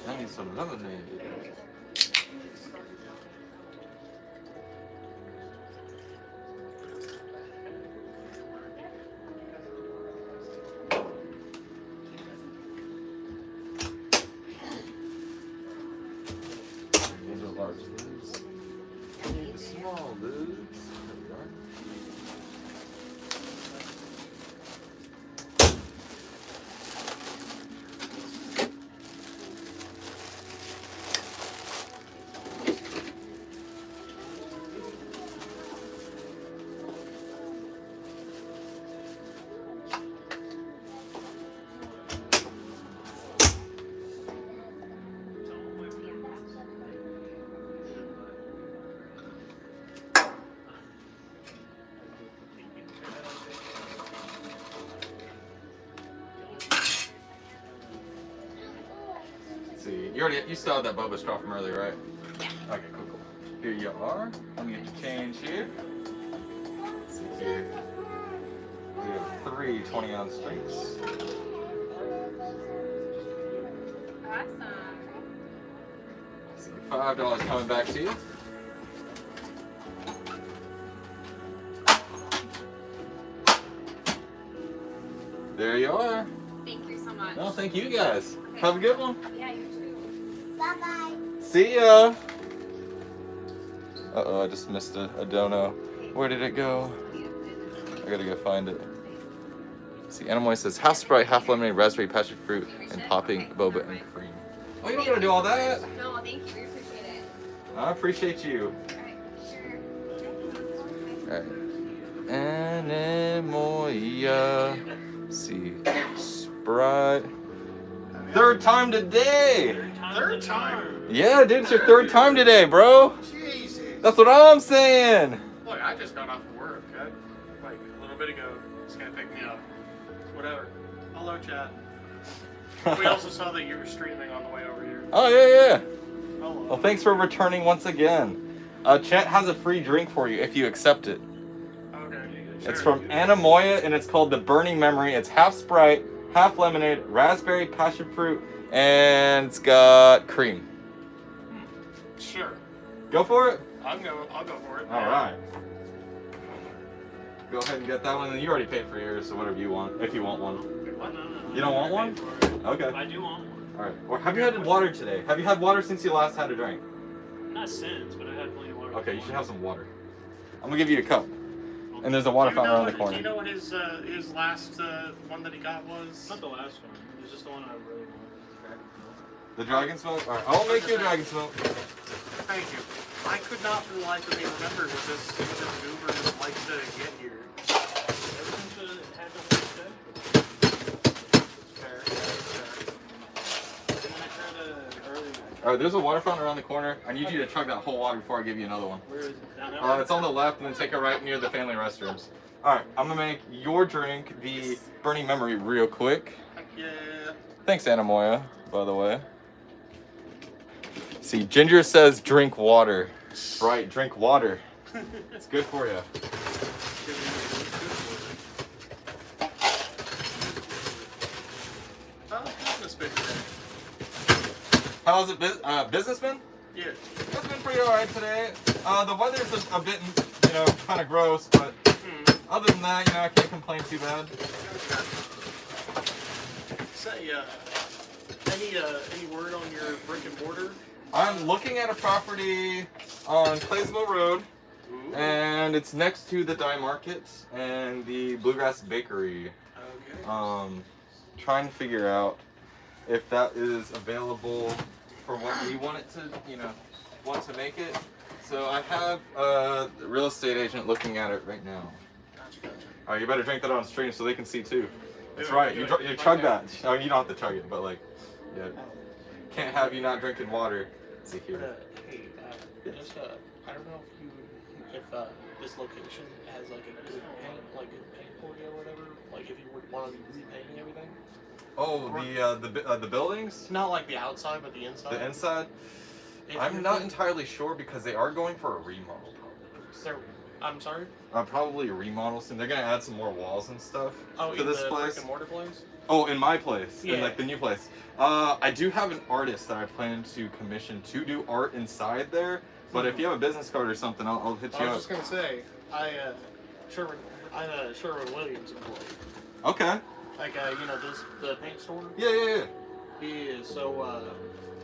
I need some lemonade. You still have that boba straw from earlier, right? Yeah. Okay, cool. Here you are. Let me get your change here. Let's see here. We have 3 20-ounce drinks. Awesome. See, $5 coming back to you. There you are. Thank you so much. No, thank you guys. Okay. Have a good one. Yeah, you too. Bye-bye. See ya. Uh-oh, I just missed a dono. Where did it go? I gotta go find it. See, Animal says half Sprite, half lemonade, raspberry, passion fruit, and popping boba and cream. Oh, you don't gotta do all that. No, thank you. We appreciate it. I appreciate you. Alright, sure. Alright. Anemoia. See. Sprite. Third time today! Third time. Yeah, dude, it's your third time today, bro. Jesus. That's what I'm saying. Look, I just got off of work, okay? Like a little bit ago. It's gonna pick me up. Whatever. Hello, chat. We also saw that you were streaming on the way over here. Oh, yeah. Hello. Well, thanks for returning once again. Chat has a free drink for you if you accept it. Okay. It's Sure. from Anemoia, and it's called the Burning Memory. It's half Sprite, half lemonade, raspberry, passion fruit, and it's got cream. Sure. Go for it. I'll go for it. All right. Go ahead and get that one. And you already paid for yours, so whatever you want, if you want one. What? No. You don't want one? Okay. I do want one. All right. Well, have you had water today? Have you had water since you last had a drink? Not since, but I had plenty of water. Okay, you should have some water. I'm gonna give you a cup. And there's a water fountain around the corner. Do you know what his last one that he got was? Not the last one. It was just the one I really wanted. The dragon smoke? Alright, I'll make you a dragon smoke. Thank you. I could not for the life of me remember what this goober likes to get here. Everything should have had the whole set. Fair. And then I tried earlier. Alright, there's a water fountain around the corner. I need you to chug that whole water before I give you another one. Where is it? Down that way? It's on the left, and then take it right near the family restrooms. Alright, I'm gonna make your drink the Burning Memory real quick. Heck yeah. Thanks, Anemoia, by the way. See, Ginger says drink water. Right, drink water. It's good for you. How's business been today? How's it, businessman? Yeah. It's been pretty alright today. The weather's a bit, kind of gross, but other than that, I can't complain too bad. Say, any word on your brick and mortar? I'm looking at a property on Claysville Road, and it's next to the Dye Market and the Bluegrass Bakery. Okay. Trying to figure out if that is available for what we want it to, want to make it. So I have the real estate agent looking at it right now. Gotcha. All right, you better drink that on stream so they can see too. That's Do it, right. do You it. you chug Okay. that. Oh, you don't have to chug it, but can't have you not drinking water. Let's see here. Hey, just I don't know if this location has like a good paint for you or whatever. Like if you would want to be repainting everything. Oh, the buildings, Not like the outside, but the inside. the inside. If I'm you're not thinking- entirely sure because they are going for a remodel. I'm sorry. Probably a remodel soon. They're gonna add some more walls and stuff Oh, to in this the place. brick and mortar place. Oh, in my place, in Yeah. like the new place. I do have an artist that I plan to commission to do art inside there. But if you have a business card or something, I'll hit you I up. was just gonna say, I'm a Sherwin Williams employee. Okay. Like just the paint store. Yeah. Yeah. So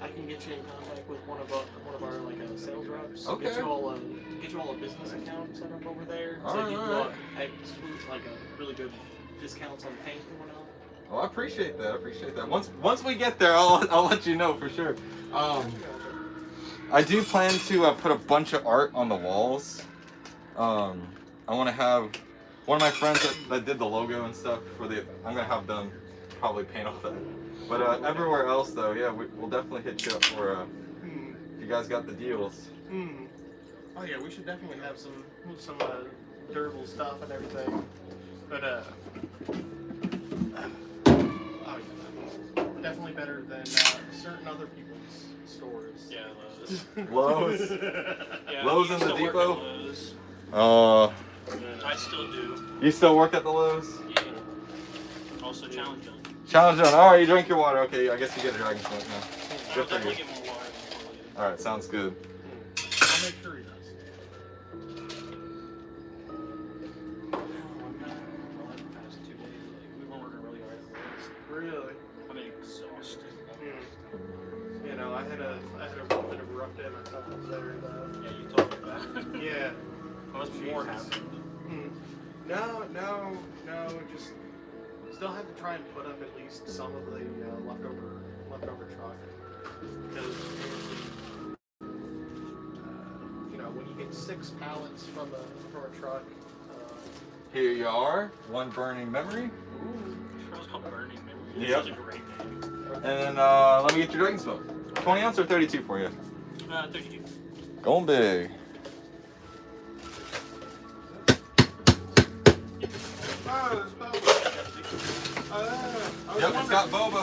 I can get you in contact with one of our sales reps. Okay. Get you all a business account set up over there. All So right, you all can right. like a really good discounts on paint and whatnot. Well, I appreciate that. Once we get there, I'll let you know for sure. I do plan to put a bunch of art on the walls. I want to have one of my friends that did the logo and stuff I'm gonna have them probably paint all that. But everywhere else though, yeah, we'll definitely hit you up for if you guys got the deals. Oh yeah, we should definitely have some durable stuff and everything. But oh yeah, definitely better than certain other people. stores. Yeah, Lowe's. Lowe's? Yeah, Lowe's I in used the to work depot? at Lowe's. Oh, I still do. you still work at the Lowe's? Yeah. Also challenge them. Challenge on. All right, you drink your water. Okay, I guess you get a dragon smoke now. I'll Good for definitely you. get more water. All right, sounds good. I'll make sure he does. We've been working really hard at Lowe's. Really? I'm exhausted. You know, I had a bit of a rough day myself over there. Yeah, you told me about it. Yeah. I was more Jesus. happened. No. Just still had to try and put up at least some of the leftover truck because you know when you get 6 pallets from a truck. Here you are. One burning memory. It was called Burning Memory. Yep. It's such a great name. And then let me get your dragon smoke. 20 ounce or 32 for you? 32. Going big. Oh, there's boba. I was Yep, it's wondering. got boba.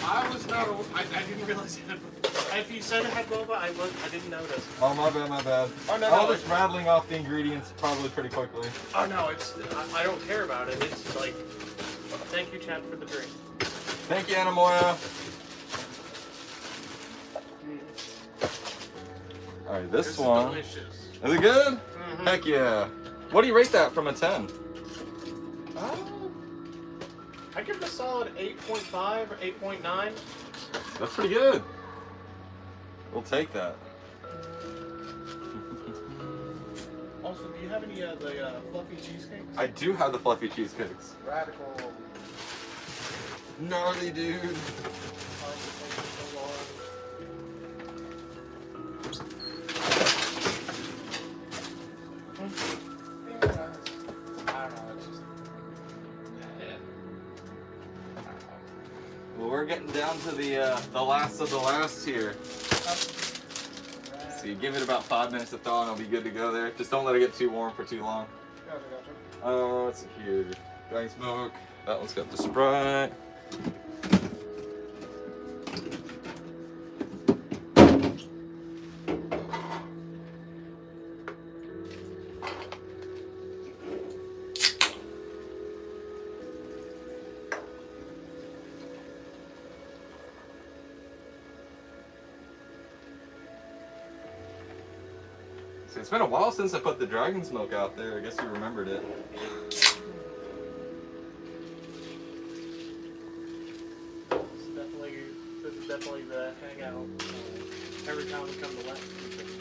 I was not. I didn't realize it had. If you said it had boba, I didn't notice. Oh, my bad, my bad. Oh no, I no. was just rattling off the ingredients probably pretty quickly. Oh no, I don't care about it. It's like, thank you, Chad, for the drink. Thank you, Anamoya. All right, this one. Delicious. Is it good? Mhm. Heck yeah. What do you rate that from a 10? I give it a solid 8.5 or 8.9. That's pretty good. We'll take that. Also, do you have any of the fluffy cheesecakes? I do have the fluffy cheesecakes. Radical. Gnarly, dude. Well, we're getting down to the last of the last here. So you give it about 5 minutes to thaw and it'll be good to go there. Just don't let it get too warm for too long. Gotcha. Let's see here. Dragon smoke. That one's got the Sprite. See, it's been a while since I put the dragon smoke out there. I guess you remembered it. This is definitely the hangout every time we come to Latin.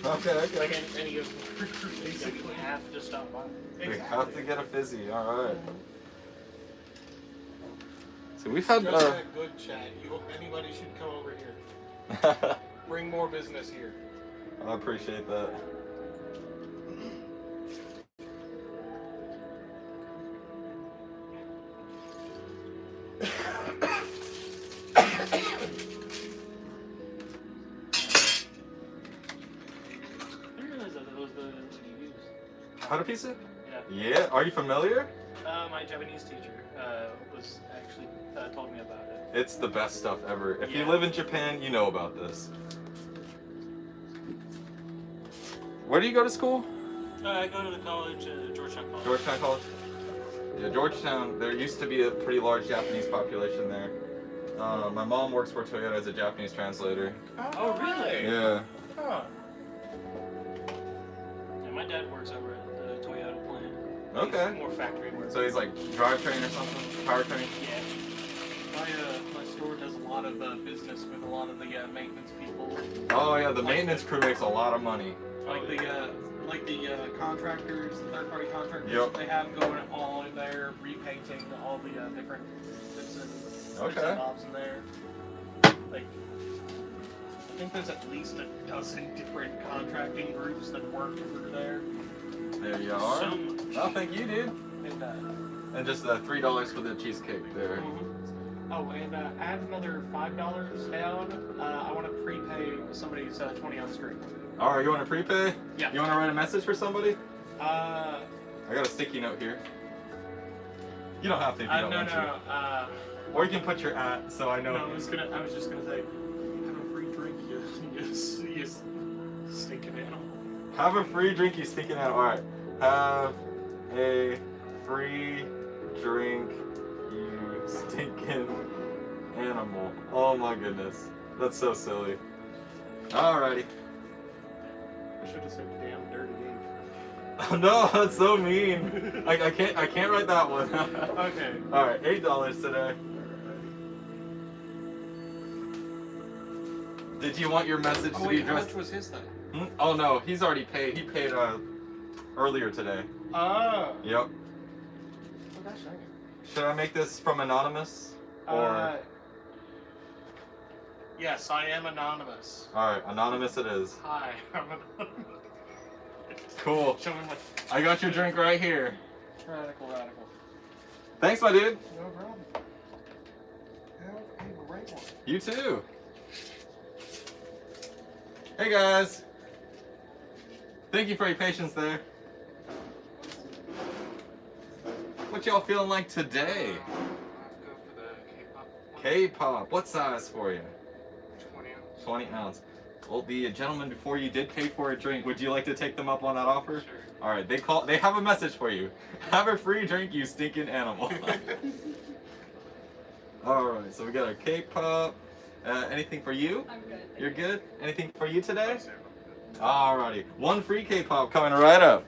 Okay. Like any of the recruits, You have to stop by. We have to get a fizzy. All right. So we've had. Just that good chat. Anybody should come over here. Bring more business here. I appreciate that. I didn't realize that was the used. How to piece it? Yeah. Yeah. Are you familiar? My Japanese teacher was actually told me about it. It's the best stuff ever. If you Yeah. live in Japan, you know about this. Where do you go to school? I go to the college, Georgetown College. Georgetown College? Yeah, Georgetown, there used to be a pretty large Japanese population there. My mom works for Toyota as a Japanese translator. Oh, really? Yeah. Huh. Yeah, my dad works over at the Toyota plant. Okay. He's more factory work. So he's like drivetrain or something? Powertrain? Yeah. My store does a lot of business with a lot of the maintenance people. Oh yeah, the maintenance crew makes a lot of money. Like the contractors, the third-party contractors Yep. that they have going all in there, repainting all the different bits and Okay. bobs in there. Like, I think there's at least a dozen different contracting groups that work over there. There you are. So much. Oh, thank you, dude. And And just $3 for the cheesecake there. oh, and add another $5 down. I want to prepay somebody's 20-ounce drink. All right, you want to prepay? Yeah. You want to write a message for somebody? Uh, I got a sticky note here. You don't have to if you don't no, want to. no. Or you can put your @ so I know. No, I was just gonna say, have a free drink you stinking animal. Have a free drink, you stinking animal. Alright. Have a free drink, you stinking animal. Oh my goodness. That's so silly. Alrighty. I should have said damn dirty game. Oh no, that's so mean. I can't write that one. Okay. Alright, $8 today. Did you want your message to be How addressed? much was his then? Oh no, he's already paid. He paid earlier today. Oh. Yep. Oh gosh, dang it. Should I make this from anonymous? Or Yes, I am anonymous. alright, anonymous it is. Hi, I'm anonymous. Cool. Show me my I got your drink right here. radical. Thanks, my dude. No problem. Have a great one. You too. Hey guys. Thank you for your patience there. What y'all feeling like today? Go for the K-pop one. K-pop. What size for you? 20 ounce. 20 ounce. Well, the gentleman before you did pay for a drink. Would you like to take them up on that offer? Sure. All right. They have a message for you. Have a free drink, you stinking animal. All right. So we got a K-pop. Anything for you? I'm good. You're good. Anything for you today? Sure. Alrighty. One free K-pop coming right up.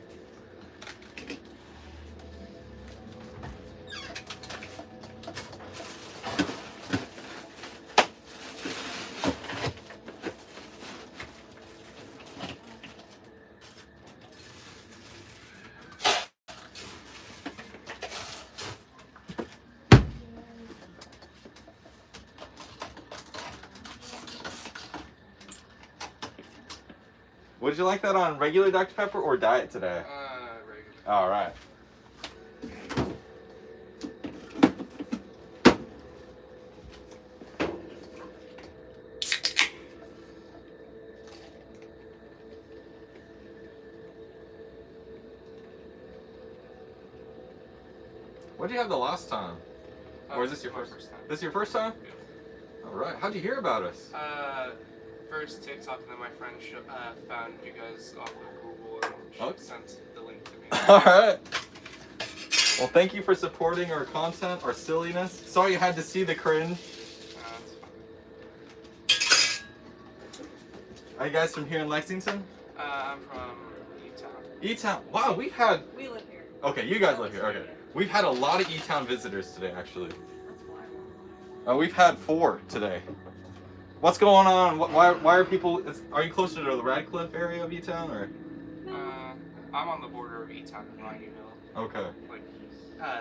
Would you like that on regular Dr. Pepper or diet today? Regular. All right. What did you have the last time? Or is this your my first time? This your first time? Yeah. All right. How'd you hear about us? First TikTok, and then my friend found you guys off of Google and Oh. sent the link to me. All right. Well, thank you for supporting our content, our silliness. Sorry you had to see the cringe. It's fine. Are you guys from here in Lexington? I'm from E-Town. E-Town. Wow, we've had. We live here. Okay, you guys live here. Okay. We've had a lot of E-Town visitors today, actually. That's why. We've had 4 today. What's going on? Why are people? Are you closer to the Radcliffe area of E-Town, or? I'm on the border of E-Town and Mineyville. Okay. Like,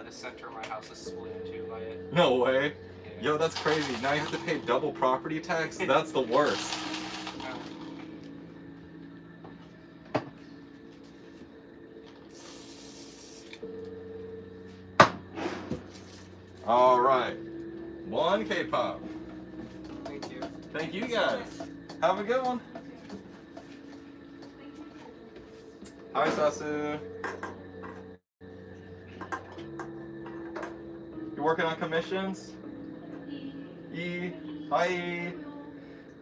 the center of my house is split in two by it. No way. Yeah. Yo, that's crazy. Now you have to pay double property tax. That's the worst. All right. 1 K-pop. Thank you. Thank you guys. Have a good one. Hi, Sasu. You working on commissions? E. Hi. E.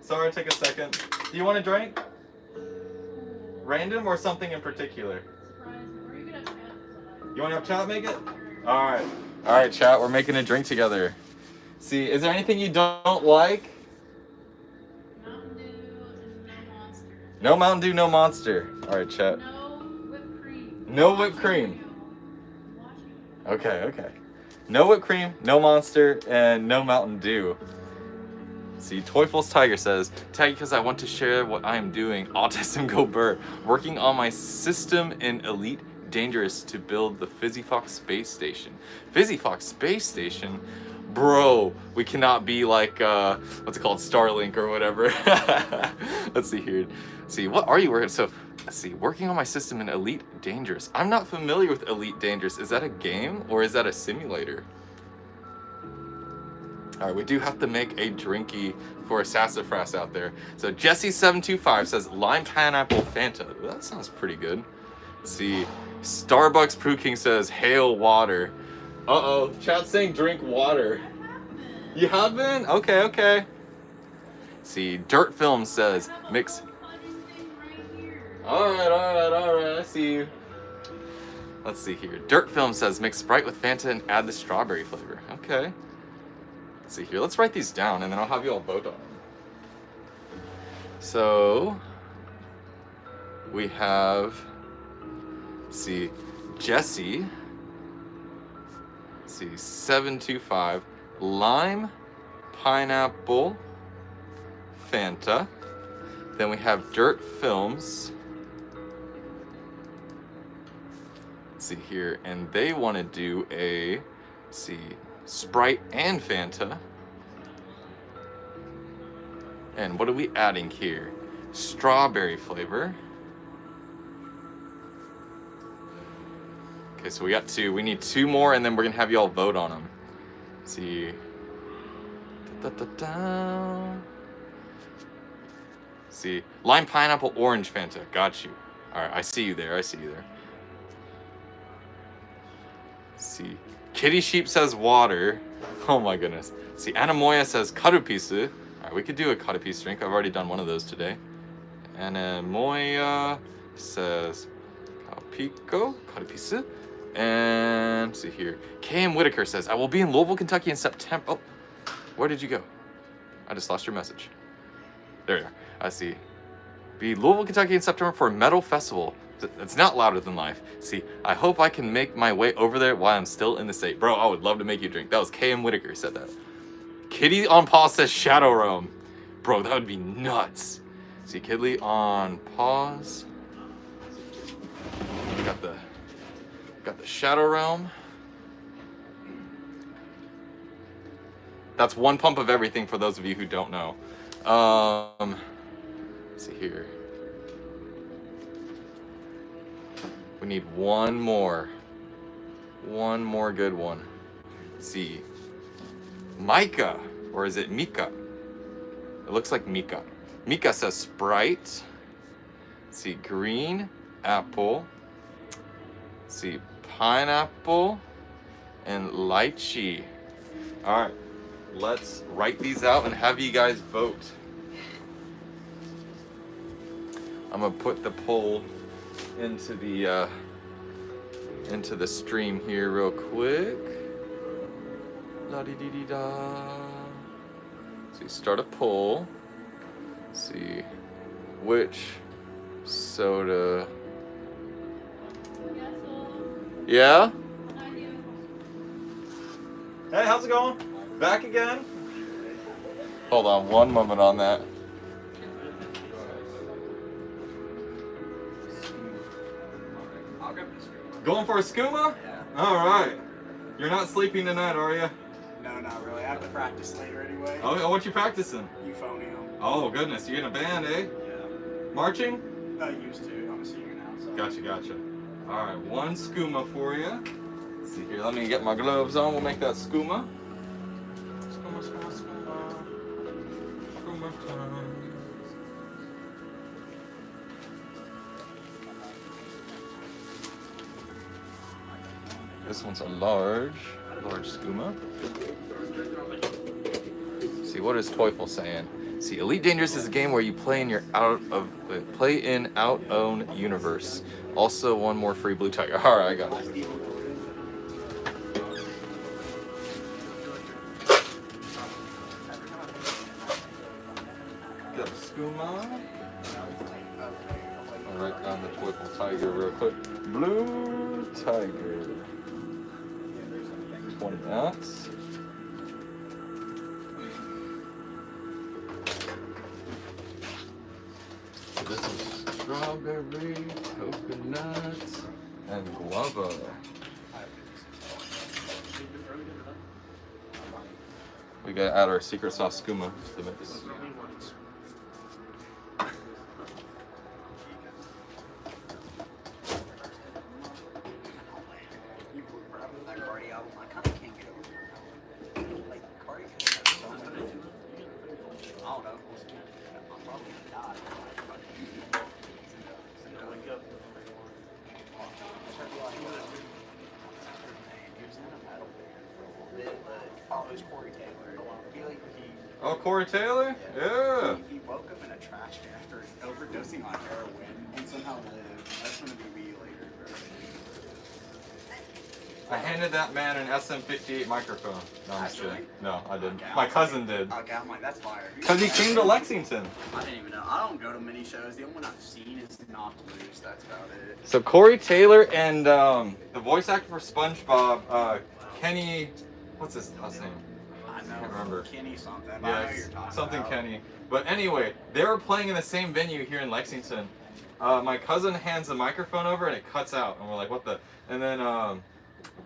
Sorry, it took a second. Do you want a drink? Random or something in particular? You want to have chat make it? All right. All right, chat. We're making a drink together. See, is there anything you don't like? Mountain Dew and no Monster. No Mountain Dew, no Monster. All right, chat. No whipped cream. No whipped cream. Okay, okay. No whipped cream, no Monster, and no Mountain Dew. See, Toyful's Tiger says, tag because I want to share what I am doing. Autism Go Burr. Working on my system in Elite Dangerous to build the Fizzy Fox space station. Fizzy Fox space station? Bro, we cannot be like, what's it called? Starlink or whatever. Let's see here. See, what are you working? So, let's see, working on my system in Elite Dangerous. I'm not familiar with Elite Dangerous. Is that a game or is that a simulator? All right, we do have to make a drinky for a sassafras out there. So Jesse725 says lime pineapple Fanta. That sounds pretty good. Let's see, Starbucks Pru King says hail water. Uh-oh, chat's saying drink water. You have been? Okay, okay. See, Dirt Film says mix Alright, I see you. Let's see here. Dirt Film says mix Sprite with Fanta and add the strawberry flavor. Okay. Let's see here. Let's write these down and then I'll have you all vote on them. So, we have, let's see, Jesse, let's see, 725, lime, pineapple, Fanta. Then we have Dirt Films. Let's see here, and they want to do a, let's see, Sprite and Fanta. And what are we adding here? Strawberry flavor. Okay, so we got two. We need two more, and then we're gonna have you all vote on them. Let's see. See, lime, pineapple, orange Fanta. Got you. All right, I see you there. I see you there. See, Kitty Sheep says water. Oh my goodness. See, Anamoya says karupisu. All right, we could do a karupisu drink. I've already done one of those today. Anamoya says kapico, karupisu. And let's see here. KM Whitaker says, I will be in Louisville, Kentucky in September. Oh, where did you go? I just lost your message. There you are. I see. Be Louisville, Kentucky in September for a metal festival. It's not louder than life. See, I hope I can make my way over there while I'm still in the state. Bro, I would love to make you a drink. That was KM Whitaker who said that. Kitty on pause says Shadow Realm. Bro, that would be nuts. See, Kidley on pause. Got the Shadow Realm. That's one pump of everything for those of you who don't know. Let's see here. We need one more. One more good one. Let's see. Micah, or is it Mika? It looks like Mika. Mika says Sprite. Let's see, green apple. Let's see, pineapple and lychee. All right, let's write these out and have you guys vote. I'm gonna put the poll into the stream here real quick. La di di di da. See, start a poll. See which soda. Yeah? Hey, how's it going? Back again? Hold on one moment on that. Going for a skooma? Yeah. Alright. You're not sleeping tonight, are you? No, not really. I have to practice later anyway. Oh, what you practicing? Euphonium. Oh, goodness. You in a band, eh? Yeah. Marching? I used to. I'm a senior now, so. Gotcha. Alright, one skooma for you. Let's see here. Let me get my gloves on. We'll make that skooma. Skooma. Skooma time. This one's a large skooma. See, what is Teufel saying? See, Elite Dangerous is a game where you play in your out-own universe. Also, one more free blue tiger. All right, I got it. Got a skooma. I'll write down the Teufel tiger real quick. Blue tiger. 20 ounce. This is strawberry, coconut, and guava. We gotta add our secret sauce skooma to the mix. Corey Taylor? Yeah. He woke up in a trash can after overdosing on heroin. somehow live. That's gonna be me later, bro. I handed that man an SM58 microphone. No, I'm just Actually? kidding. No, I didn't. Okay, My cousin did. Okay, I'm like, that's fire. Because he came to Lexington. I didn't even know. I don't go to many shows. The only one I've seen is Not Loose. That's about it. So Corey Taylor and the voice actor for SpongeBob, Kenny, what's his last name? I know. Can't remember. Kenny something. But I Yeah, know you're talking something about. Kenny. But anyway, they were playing in the same venue here in Lexington. My cousin hands the microphone over and it cuts out, and we're like, what the? And then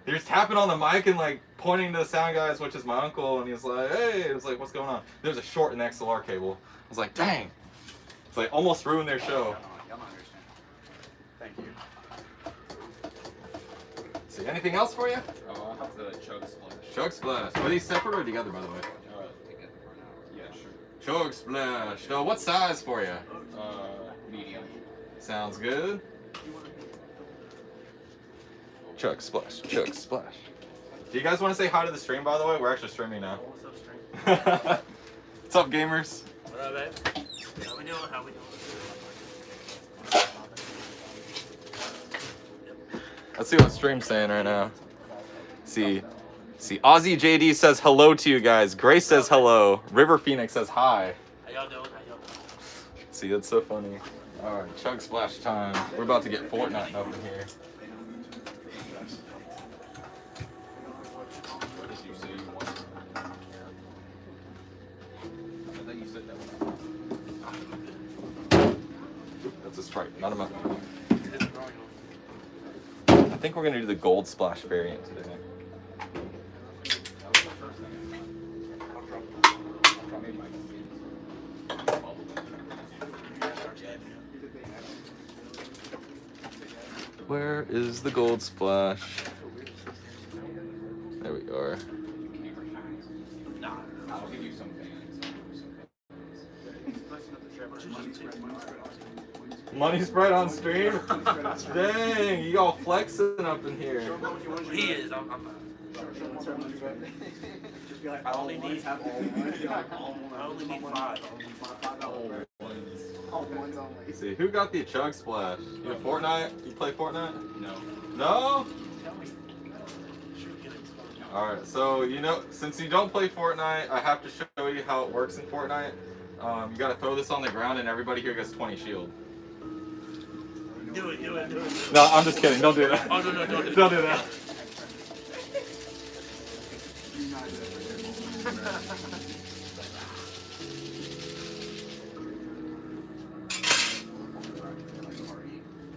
he was tapping on the mic and like pointing to the sound guys, which is my uncle, and he was like, hey, it was like, what's going on? There's a short in the XLR cable. I was like, dang. It's like almost ruined their show. Y'all don't understand. Thank you. See, anything else for you? I'll have the chug splash. Chug splash. Are these separate or together, by the way? Together for now. Yeah, sure. Chug splash. No, what size for you? Medium. Sounds good. Chug splash. Chug splash. Do you guys want to say hi to the stream, by the way? We're actually streaming now. What's up, stream? What's up, gamers? What up, babe? How we doing? How we doing? Let's see what stream's saying right now. See, Aussie JD says hello to you guys. Grace says hello. River Phoenix says hi. How y'all doing? How y'all doing? See, that's so funny. All right, chug splash time. We're about to get Fortnite up in here. What did you say you wanted? I thought you said that one. That's a Sprite, not a Mountain Dew. I think we're gonna do the gold splash variant today. That was the first thing. I'll drop maybe my Where is the gold splash? There we are. I'll give you some bands. Money spread on stream? Dang, you all flexing up in here. He is. I'm Just be like, I only need have all I only need 5. All ones only. See, who got the chug splash? You have Fortnite? You play Fortnite? No. No? Alright, so you know, since you don't play Fortnite, I have to show you how it works in Fortnite. You gotta throw this on the ground and everybody here gets 20 shield. Do it. No, I'm just kidding. Don't do that. Oh, no, don't do it. Don't do that.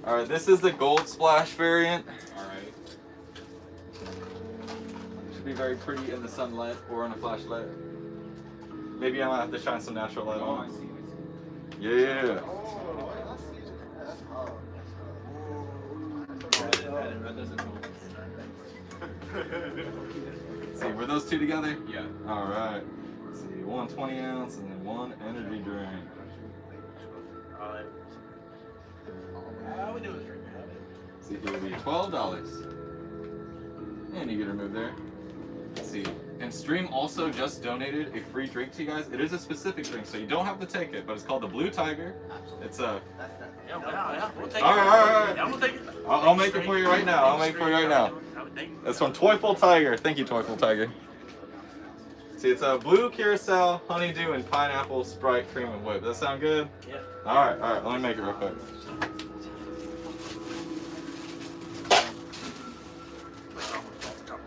Alright, this is the gold splash variant. Alright. Should be very pretty in the sunlight or on a flashlight. Maybe I might have to shine some natural light Oh, I on. see. Yeah. That doesn't help. See, were those two together? Yeah. Alright. See, 120 ounce and then one energy drink. How we doing, stream? See, here would be $12. And you get removed there. Let's see. And Stream also just donated a free drink to you guys. It is a specific drink, so you don't have to take it, but it's called the Blue Tiger. It's a... Yeah, we'll take it. Alright. Yeah, we'll take it. I'll make it for you right now. I'll make it for you right now. It's from Toyful Tiger. Thank you, Toyful Tiger. See, it's a blue curacao, honeydew, and pineapple Sprite cream and whip. Does that sound good? Yeah. Alright, let me make it real quick.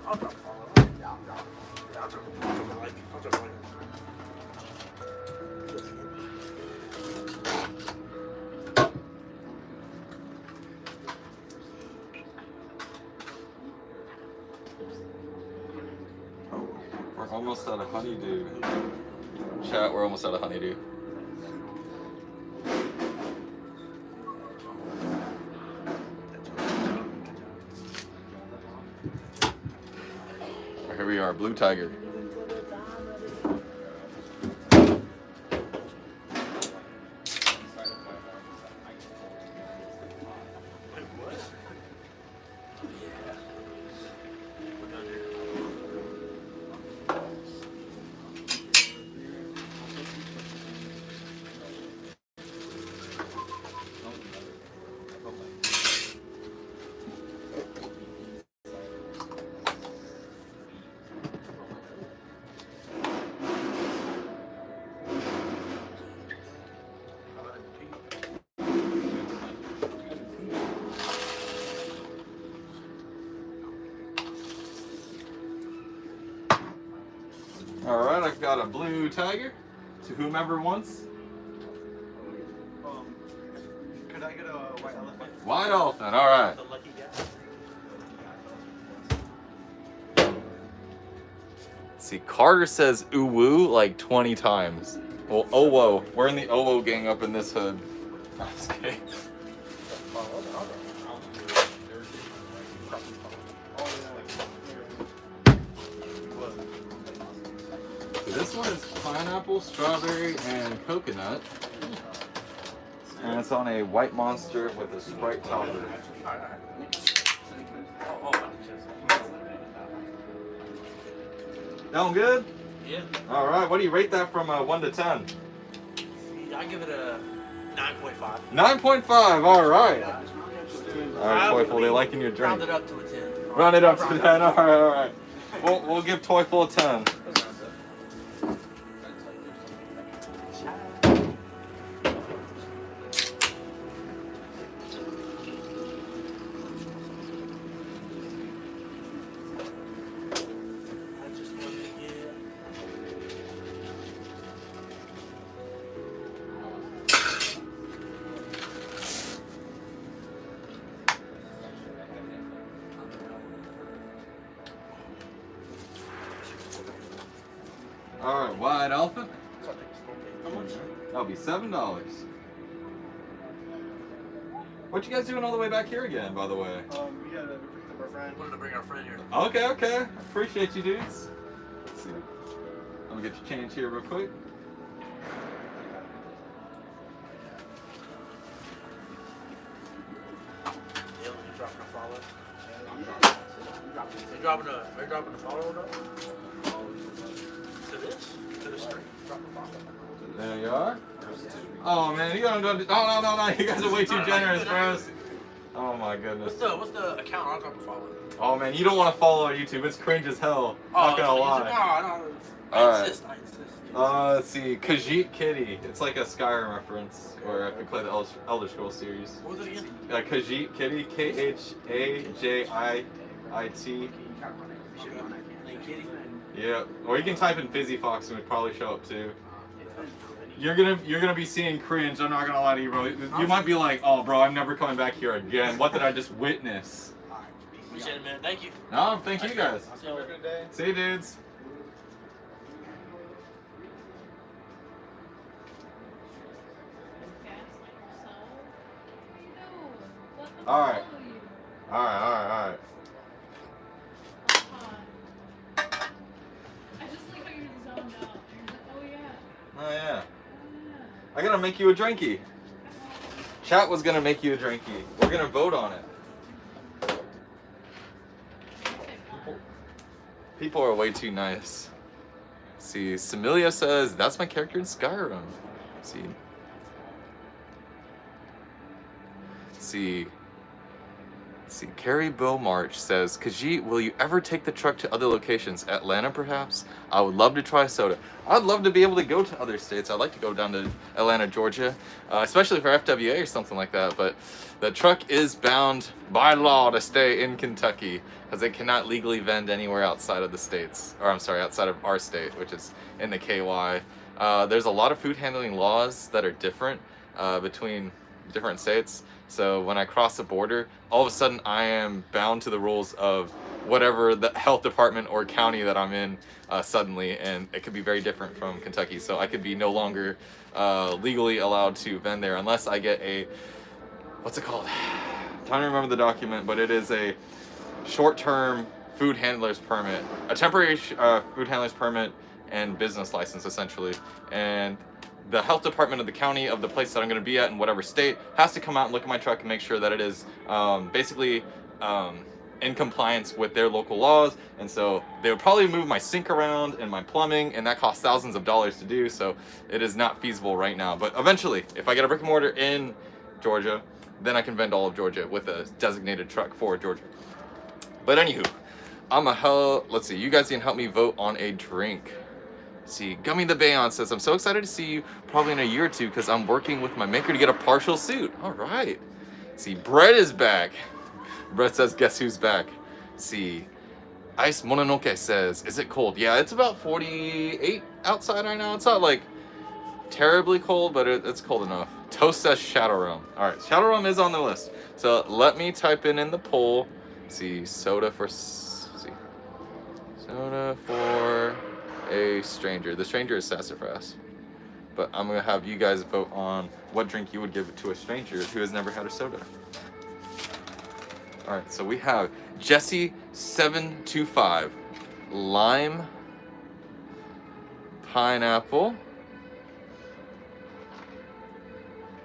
I'll drop all of them. I'll drop We're almost out of honeydew. Chat, we're almost out of honeydew. Here we are, Blue Tiger. All right, I've got a blue tiger to whomever wants. Could I get a white elephant? White elephant. All right. The lucky guy. See, Carter says ooh woo like 20 times. Well, oh whoa. We're in the oh whoa gang up in this hood. I'm just kidding. This one is pineapple, strawberry, and coconut. And it's on a white monster with a Sprite topper. Sound good? Yeah. All right. What do you rate that from 1 to 10? I give it a 9.5. 9.5. All right. All right, Toyful. They liking your drink. Round it up to a 10. Round it up to 10. All right. All right. We'll give Toyful a 10. All right, white elephant. How much? That'll be $7. What you guys doing all the way back here again, by the way? We picked up our friend. Wanted to bring our friend here. Okay, okay. Appreciate you, dudes. Let's see. I'm gonna get your change here real quick. You dropping a follow? Are you dropping a follow or not? To this? To the stream? Drop a follow. There you are. Oh man, you gotta do. No. You guys are way too generous, bros. Oh my goodness. What's the account? I'll drop a follow. Oh man, you don't want to follow our YouTube. It's cringe as hell. Not gonna lie. No. All I insist. Let's see. Khajiit Kitty. It's like a Skyrim reference, or if you play the Elder Scrolls series. What was it again? Khajiit Kitty. Khajit. Yeah. Or you can type in Fizzy Fox and it'd probably show up too. You're gonna be seeing cringe. I'm not gonna lie to you, bro. You might be like, oh, bro, I'm never coming back here again. What did I just witness? Appreciate it, man. Thank you. No, thank you guys. See you later. Day. See you, dudes. All right. Oh yeah. I gotta make you a drinky. Chat was gonna make you a drinky. We're gonna vote on it. People are way too nice. See, Samilia says, that's my character in Skyrim. See, Carrie Bill March says, Khajiit, will you ever take the truck to other locations? Atlanta, perhaps? I would love to try soda. I'd love to be able to go to other states. I'd like to go down to Atlanta, Georgia, especially for FWA or something like that. But the truck is bound by law to stay in Kentucky because they cannot legally vend anywhere outside of the states. Or I'm sorry, outside of our state, which is in the KY. There's a lot of food handling laws that are different between different states. So when I cross the border, all of a sudden I am bound to the rules of whatever the health department or county that I'm in suddenly, and it could be very different from Kentucky. So I could be no longer legally allowed to vend there unless I get a, what's it called? I'm trying to remember the document, but it is a short-term food handler's permit, a temporary food handler's permit and business license essentially. And the health department of the county of the place that I'm going to be at in whatever state has to come out and look at my truck and make sure that it is basically in compliance with their local laws. And so they would probably move my sink around and my plumbing, and that costs thousands of dollars to do. So it is not feasible right now. But eventually, if I get a brick and mortar in Georgia, then I can vend all of Georgia with a designated truck for Georgia. But anywho, let's see, you guys can help me vote on a drink. See, Gummy the Bayon says, I'm so excited to see you probably in a year or two because I'm working with my maker to get a partial suit. All right. See, Brett is back. Brett says, guess who's back? See, Ice Mononoke says, is it cold? Yeah, it's about 48 outside right now. It's not like terribly cold, but it's cold enough. Toast says Shadow Realm. All right, Shadow Realm is on the list. So let me type in the poll. Let's see, soda for a stranger. The stranger is sassafras. But I'm gonna have you guys vote on what drink you would give to a stranger who has never had a soda. All right, so we have Jesse725, lime, pineapple,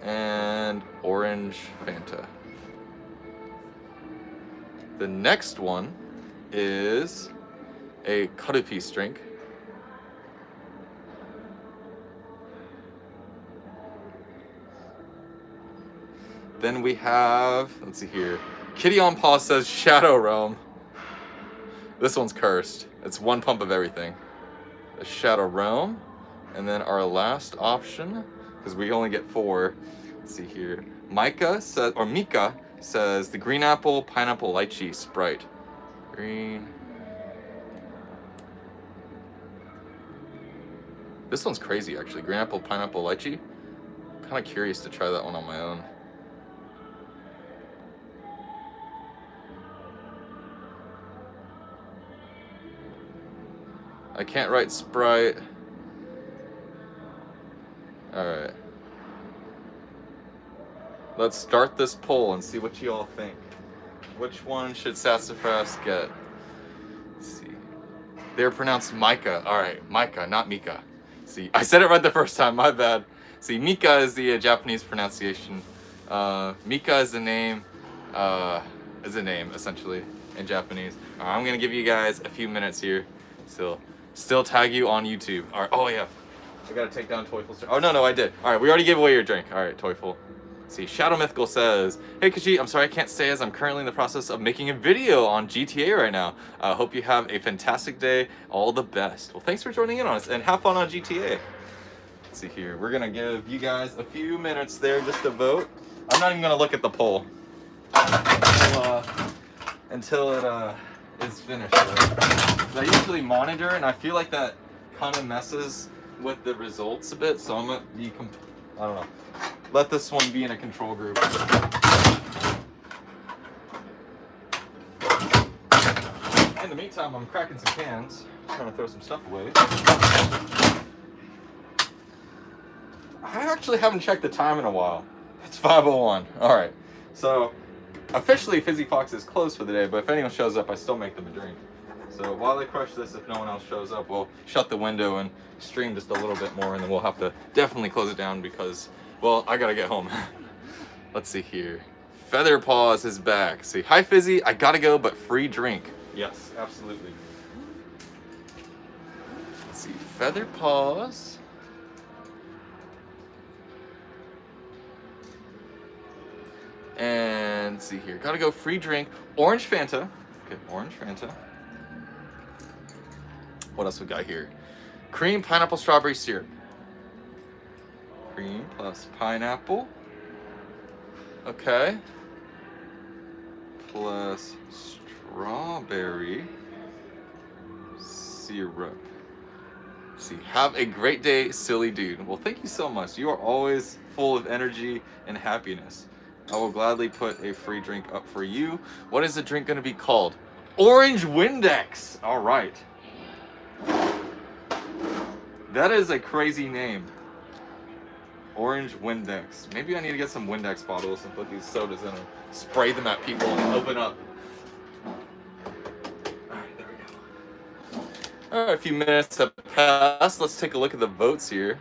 and orange Fanta. The next one is a cuttlefish drink. Then we have, let's see here, Kitty on Paw says Shadow Realm. This one's cursed. It's one pump of everything. The Shadow Realm. And then our last option, because we only get 4. Let's see here. Mika says the green apple, pineapple, lychee, Sprite. Green. This one's crazy, actually. Green apple, pineapple, lychee. Kind of curious to try that one on my own. I can't write Sprite. Alright. Let's start this poll and see what you all think. Which one should Sassafras get? Let's see. They're pronounced Micah. Alright, Micah, not Mika. See, I said it right the first time, my bad. See, Mika is the Japanese pronunciation. Mika is the name, essentially, in Japanese. I'm gonna give you guys a few minutes here. Still tag you on YouTube. Alright, oh yeah. I gotta take down Toyful's. Oh no, I did. Alright, we already gave away your drink. Alright, Toyful. See, Shadow Mythical says, hey Kaji, I'm sorry I can't stay as I'm currently in the process of making a video on GTA right now. Hope you have a fantastic day. All the best. Well, thanks for joining in on us and have fun on GTA. Let's see here. We're gonna give you guys a few minutes there just to vote. I'm not even gonna look at the poll until it is finished. I usually monitor, and I feel like that kind of messes with the results a bit, so I'm gonna be, I don't know, let this one be in a control group. In the meantime, I'm cracking some cans, trying to throw some stuff away. I actually haven't checked the time in a while. It's 5:01. Alright, so officially Fizzy Fox is closed for the day, but if anyone shows up, I still make them a drink. So while I crush this, if no one else shows up, we'll shut the window and stream just a little bit more, and then we'll have to definitely close it down because, well, I gotta get home. Let's see here. Feather Paws is back. See, hi Fizzy, I gotta go, but free drink. Yes, absolutely. Let's see, Feather Paws. And let's see here, gotta go, free drink. Orange Fanta. Okay, orange Fanta. What else we got here? Cream, pineapple, strawberry syrup. Cream plus pineapple. Okay. Plus strawberry syrup. Let's see, have a great day, silly dude. Well, thank you so much. You are always full of energy and happiness. I will gladly put a free drink up for you. What is the drink going to be called? Orange Windex. All right. That is a crazy name. Orange Windex. Maybe I need to get some Windex bottles and put these sodas in them. Spray them at people and open up. Alright, there we go. Alright, a few minutes have passed. Let's take a look at the votes here.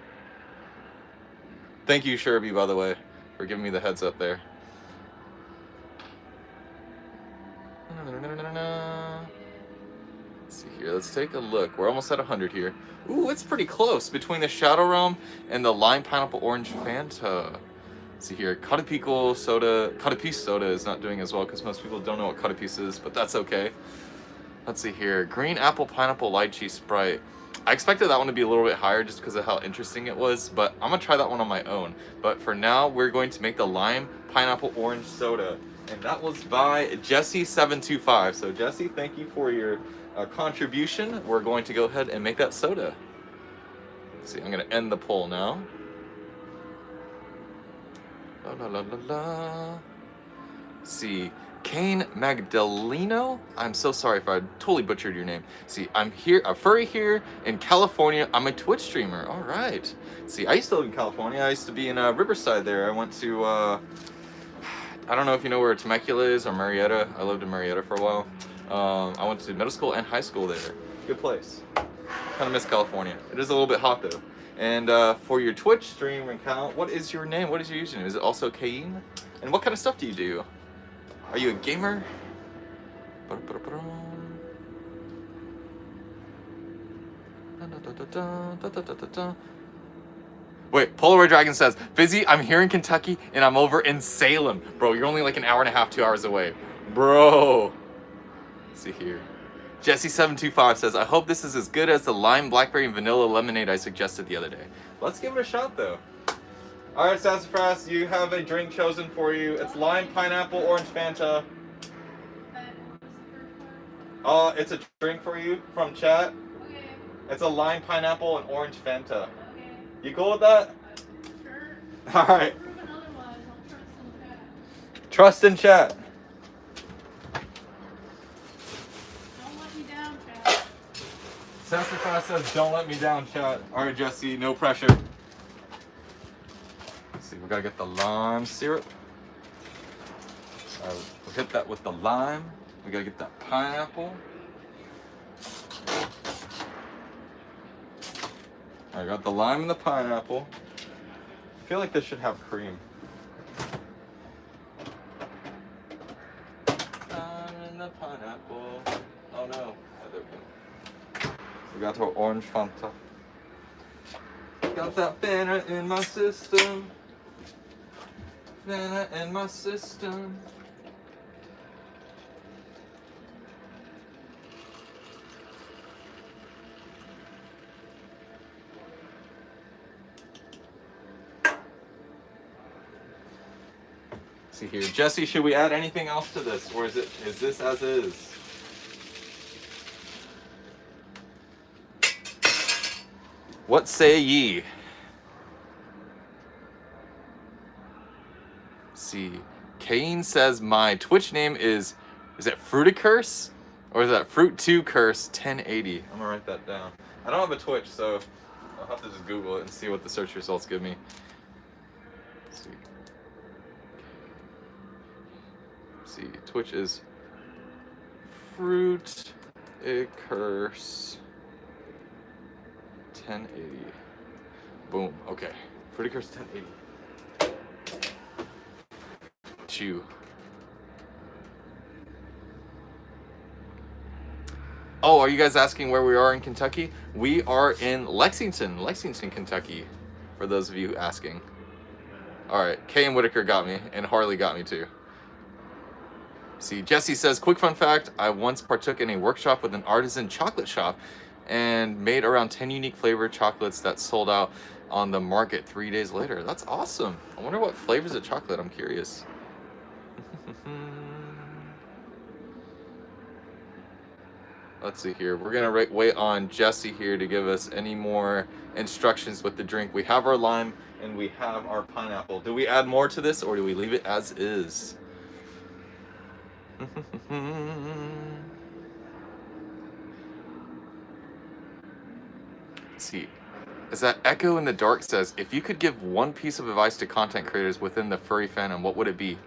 Thank you, Sherby, by the way, for giving me the heads up there. Let's see here. Let's take a look. We're almost at 100 here. Ooh, it's pretty close between the Shadow Realm and the Lime Pineapple Orange Fanta. Let's see here. Cuttlefish soda is not doing as well because most people don't know what cuttlefish is, but that's okay. Let's see here. Green Apple Pineapple Lychee Sprite. I expected that one to be a little bit higher just because of how interesting it was, but I'm going to try that one on my own. But for now, we're going to make the Lime Pineapple Orange Soda. And that was by Jesse725. So Jesse, thank you for your contribution, we're going to go ahead and make that soda. Let's see, I'm gonna end the poll now. La la la la la. See, Kane Magdaleno. I'm so sorry if I totally butchered your name. See, I'm here, a furry here in California. I'm a Twitch streamer. All right. See, I used to live in California. I used to be in Riverside there. I went to, I don't know if you know where Temecula is or Marietta. I lived in Marietta for a while. I went to middle school and high school there. Good place. Kind of miss California. It is a little bit hot though. And for your Twitch stream account, what is your name? What is your username? Is it also Kane? And what kind of stuff do you do? Are you a gamer? Wait, Polaroid Dragon says, Fizzy, I'm here in Kentucky and I'm over in Salem. Bro, you're only like an hour and a half, 2 hours away. Bro. Let's see here. Jesse725 says, I hope this is as good as the lime, blackberry, and vanilla lemonade I suggested the other day. Let's give it a shot though. Alright, Sassafras, you have a drink chosen for you. It's lime, pineapple, orange Fanta. It's a drink for you from chat. Okay. It's a lime, pineapple, and orange Fanta. Okay. You cool with that? Sure. Alright. Proven otherwise, I'll Trust trust in chat. in chat. Don't let me down, chat. Sassafras says, don't let me down, chat. Alright, Jesse, no pressure. Let's see, we gotta get the lime syrup. We'll hit that with the lime. We gotta get that pineapple. I got the lime and the pineapple. I feel like this should have cream. Lime and the pineapple. Oh no. Oh, there we go. We got our orange Fanta. Got that banner in my system. Banner in my system. See here, Jesse, should we add anything else to this, or is this as is? What say ye? See, Kane says my Twitch name is it Fruiticurse? Or is that Fruit2Curse 1080? I'm gonna write that down. I don't have a Twitch, so I'll have to just Google it and see what the search results give me. Let's see. See, Twitch is Fruiticurse 1080. Boom. Okay. Fruiticurse 1080. Chew. Oh, are you guys asking where we are in Kentucky? We are in Lexington, Kentucky, for those of you asking. All right, Kay and Whitaker got me, and Harley got me too. See, Jesse says, quick fun fact, I once partook in a workshop with an artisan chocolate shop and made around 10 unique flavored chocolates that sold out on the market 3 days later. That's awesome. I wonder what flavors of chocolate, I'm curious. Let's see here. We're gonna wait on Jesse here to give us any more instructions with the drink. We have our lime and we have our pineapple. Do we add more to this or do we leave it as is? See, is that Echo in the Dark says, if you could give one piece of advice to content creators within the furry fandom, what would it be?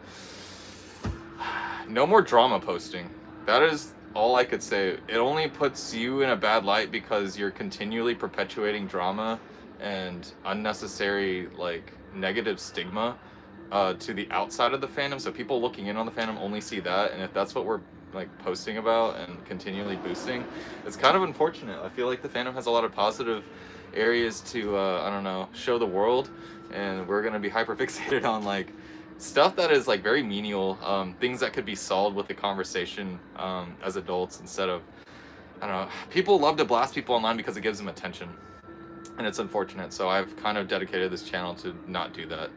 No more drama posting. That is all I could say. It only puts you in a bad light because you're continually perpetuating drama and unnecessary, like, negative stigma to the outside of the fandom. So people looking in on the fandom only see that, and if that's what we're like posting about and continually boosting, it's kind of unfortunate. I feel like the fandom has a lot of positive areas to I don't know, show the world, and we're gonna be hyper fixated on like stuff that is like very menial, things that could be solved with a conversation as adults instead of, I don't know, people love to blast people online because it gives them attention, and it's unfortunate. So I've kind of dedicated this channel to not do that,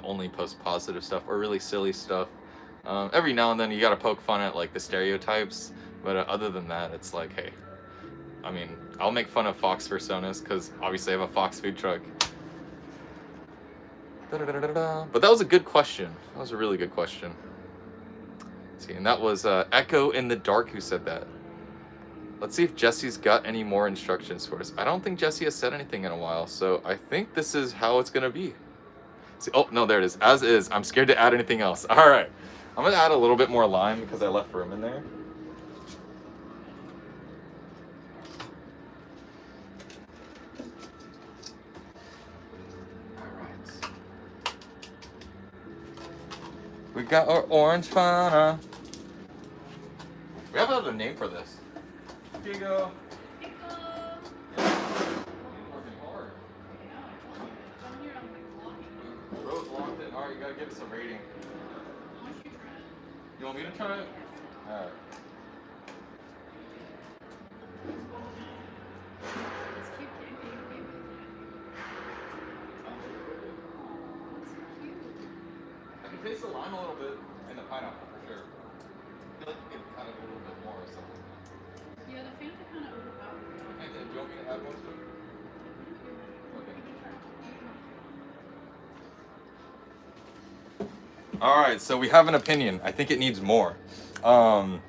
only post positive stuff or really silly stuff. Every now and then you gotta poke fun at like the stereotypes, But other than that, it's like, hey, I mean, I'll make fun of Fox personas because obviously I have a Fox food truck. But that was a good question. That was a really good question. See, and that was Echo in the Dark who said that. Let's see if Jesse's got any more instructions for us. I don't think Jesse has said anything in a while, so I think this is how it's gonna be. See, oh no, there it is. As is. I'm scared to add anything else. All right, I'm gonna add a little bit more lime because I left room in there. We got our orange Fanta. We have another name for this. Here you go. Rose locked in. Alright, you gotta give us a rating. You want me to try it? Alright. I can taste the lime a little bit and the pineapple for sure. I feel like you can kind of do a little bit more or something. Yeah, the Fanta kind of overpowered. Okay, do you want me to add more stuff? Okay. Alright, so we have an opinion. I think it needs more. The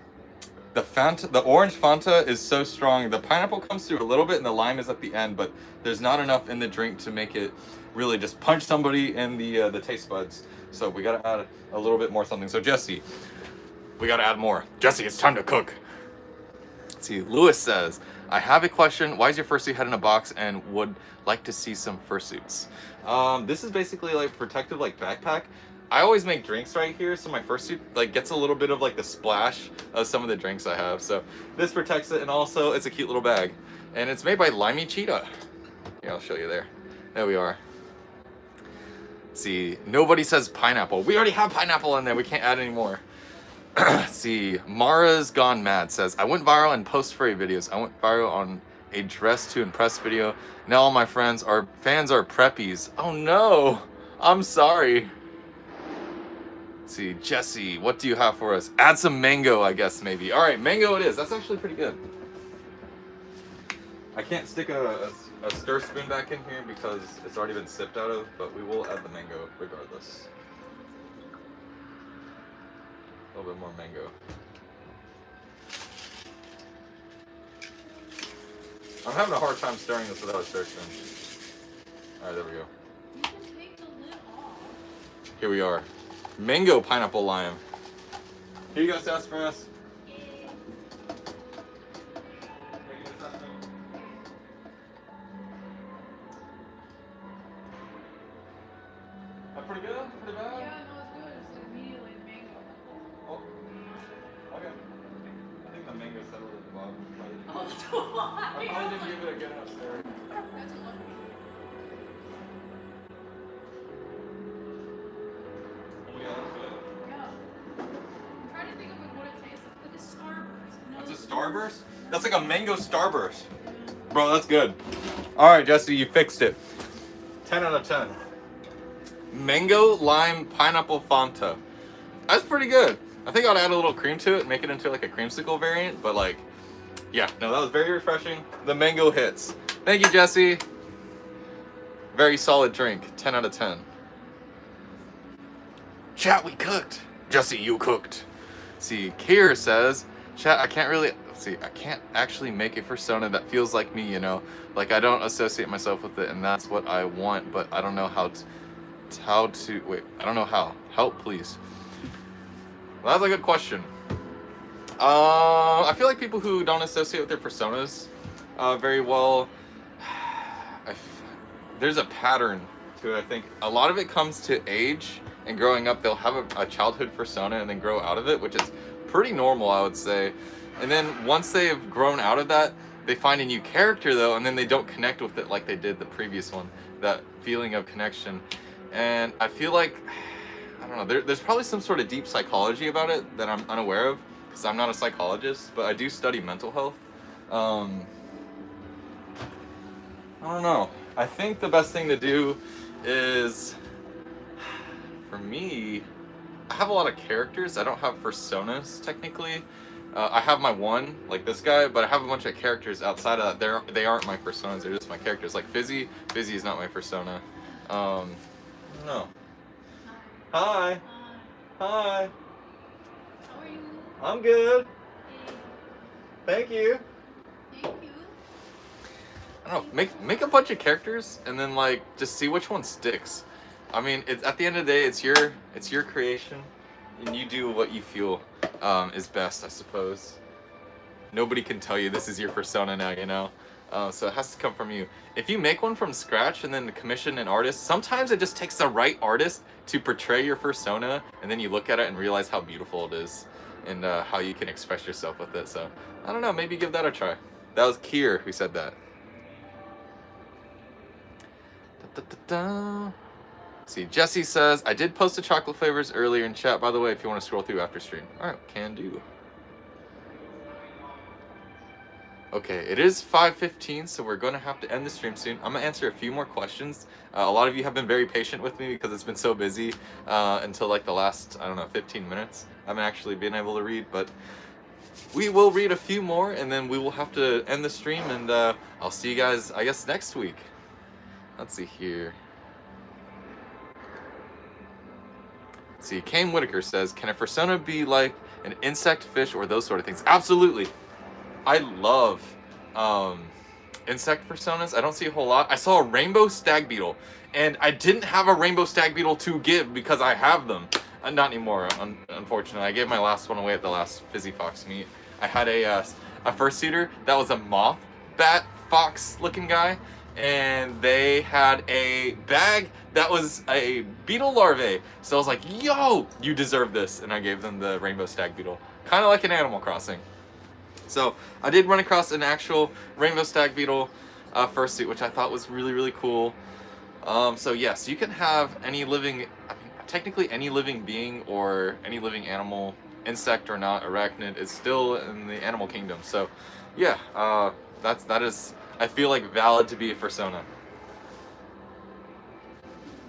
orange Fanta is so strong. The pineapple comes through a little bit and the lime is at the end, but there's not enough in the drink to make it really just punch somebody in the taste buds. So we gotta add a little bit more something. So Jesse, we gotta add more. Jesse, it's time to cook. Let's see, Lewis says, I have a question. Why is your fursuit head in a box and would like to see some fursuits? This is basically like protective like backpack. I always make drinks right here, so my fursuit like gets a little bit of like the splash of some of the drinks I have. So this protects it, and also it's a cute little bag. And it's made by Limey Cheetah. Yeah, I'll show you there. There we are. See, nobody says pineapple. We already have pineapple in there. We can't add any more. See, Mara's Gone Mad says, I went viral in post furry videos. I went viral on a dress to impress video. Now all my fans are preppies. Oh no, I'm sorry. See, Jesse, what do you have for us? Add some mango, I guess, maybe. All right, mango it is. That's actually pretty good. I can't stick a stir spoon back in here because it's already been sipped out of, but we will add the mango regardless. A little bit more mango. I'm having a hard time stirring this without a stir spoon. All right, there we go. You can take the lid off. Here we are. Mango pineapple lime. Here you go, Sass, for us. Pretty good? Pretty bad? Yeah, no, it's good. It's immediately mango. Oh, okay. I think the mango settled at the bottom. Oh, that's a lot. I probably didn't give it a good enough stir. That's a lot. Yeah, that's good. Yeah. I'm trying to think of what it tastes like. Like a Starburst. No, That's a Starburst? That's like a mango Starburst. Bro, that's good. Alright, Jesse, you fixed it. 10 out of 10. Mango, lime, pineapple Fanta. That's pretty good. I think I'd add a little cream to it and make it into like a creamsicle variant, but like, yeah, no, that was very refreshing. The mango hits. Thank you, Jesse. Very solid drink. 10 out of 10. Chat, we cooked. Jesse, you cooked. See, Kier says, chat, I can't actually make a persona that feels like me, you know? Like, I don't associate myself with it, and that's what I want, but I don't know I don't know how. Help, please. Well, that's a good question. I feel like people who don't associate with their personas very well, there's a pattern to it, I think. A lot of it comes to age and growing up. They'll have a childhood persona and then grow out of it, which is pretty normal, I would say. And then once they've grown out of that, they find a new character though, and then they don't connect with it like they did the previous one. That feeling of connection. And I feel like, I don't know, there's probably some sort of deep psychology about it that I'm unaware of, because I'm not a psychologist, but I do study mental health. I don't know. I think the best thing to do is, for me, I have a lot of characters. I don't have personas, technically. I have my one, like this guy, but I have a bunch of characters outside of that. They aren't my personas. They're just my characters. Like Fizzy. Fizzy is not my persona. No. Hi. Hi. How are you? I'm good. Hey. Thank you. Thank you. I don't know. Make a bunch of characters and then like just see which one sticks. I mean, it's at the end of the day, it's your creation, and you do what you feel is best, I suppose. Nobody can tell you this is your persona now, you know. So it has to come from you. If you make one from scratch and then commission an artist, sometimes it just takes the right artist to portray your persona, and then you look at it and realize how beautiful it is, and how you can express yourself with it. So I don't know, maybe give that a try. That was Kier who said that. Da, da, da, da. See, Jesse says, I did post the chocolate flavors earlier in chat, by the way, if you want to scroll through after stream. Alright, can do. Okay, it is 5:15, so we're going to have to end the stream soon. I'm going to answer a few more questions. A lot of you have been very patient with me because it's been so busy until like the last, I don't know, 15 minutes. I haven't actually been able to read, but we will read a few more, and then we will have to end the stream, and I'll see you guys, I guess, next week. Let's see here. See, Kane Whitaker says, can a persona be like an insect, fish, or those sort of things? Absolutely. I love insect personas. I don't see a whole lot. I saw a rainbow stag beetle, and I didn't have a rainbow stag beetle to give because I have them. Not anymore, unfortunately. I gave my last one away at the last Fizzy Fox meet. I had a fursuiter that was a moth bat fox looking guy, and they had a bag that was a beetle larvae. So I was like, yo, you deserve this. And I gave them the rainbow stag beetle. Kind of like an Animal Crossing. So I did run across an actual rainbow stag beetle fursuit, which I thought was really, really cool. So yes, you can have any living, I mean, technically any living being or any living animal, insect or not, arachnid, is still in the animal kingdom. So yeah, that is, I feel like, valid to be a persona.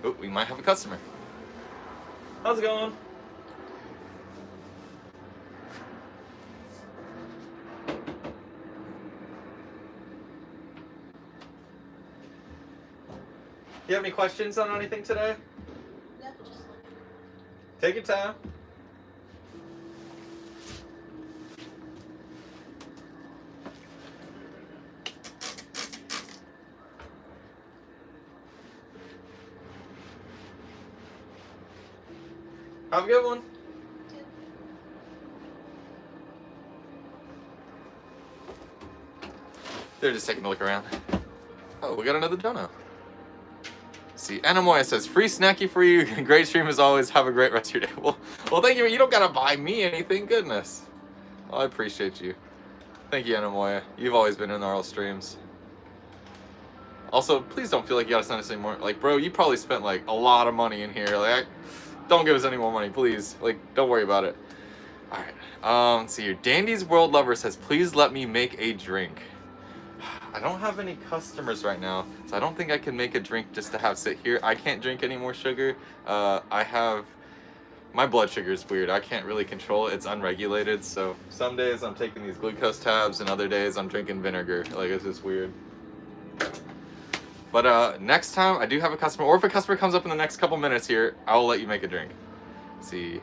Oh, we might have a customer. How's it going? You have any questions on anything today? No, just looking. Take your time. Have a good one. They're just taking a look around. Oh, we got another dono. See, Anamoya says, free snacky for you. Great stream as always. Have a great rest of your day. Well, thank you. You don't gotta buy me anything. Goodness. Oh, I appreciate you. Thank you, Anamoya. You've always been in our streams. Also, please don't feel like you gotta send us any more. Like, bro, you probably spent like a lot of money in here. Like, don't give us any more money, please. Like, don't worry about it. All right. Let's see here. Dandy's World Lover says, please let me make a drink. I don't have any customers right now, so I don't think I can make a drink just to have sit here. I can't drink any more sugar. My blood sugar is weird. I can't really control it. It's unregulated, so some days I'm taking these glucose tabs, and other days I'm drinking vinegar. Like, it's just weird. But next time I do have a customer, or if a customer comes up in the next couple minutes here, I will let you make a drink. Let's see.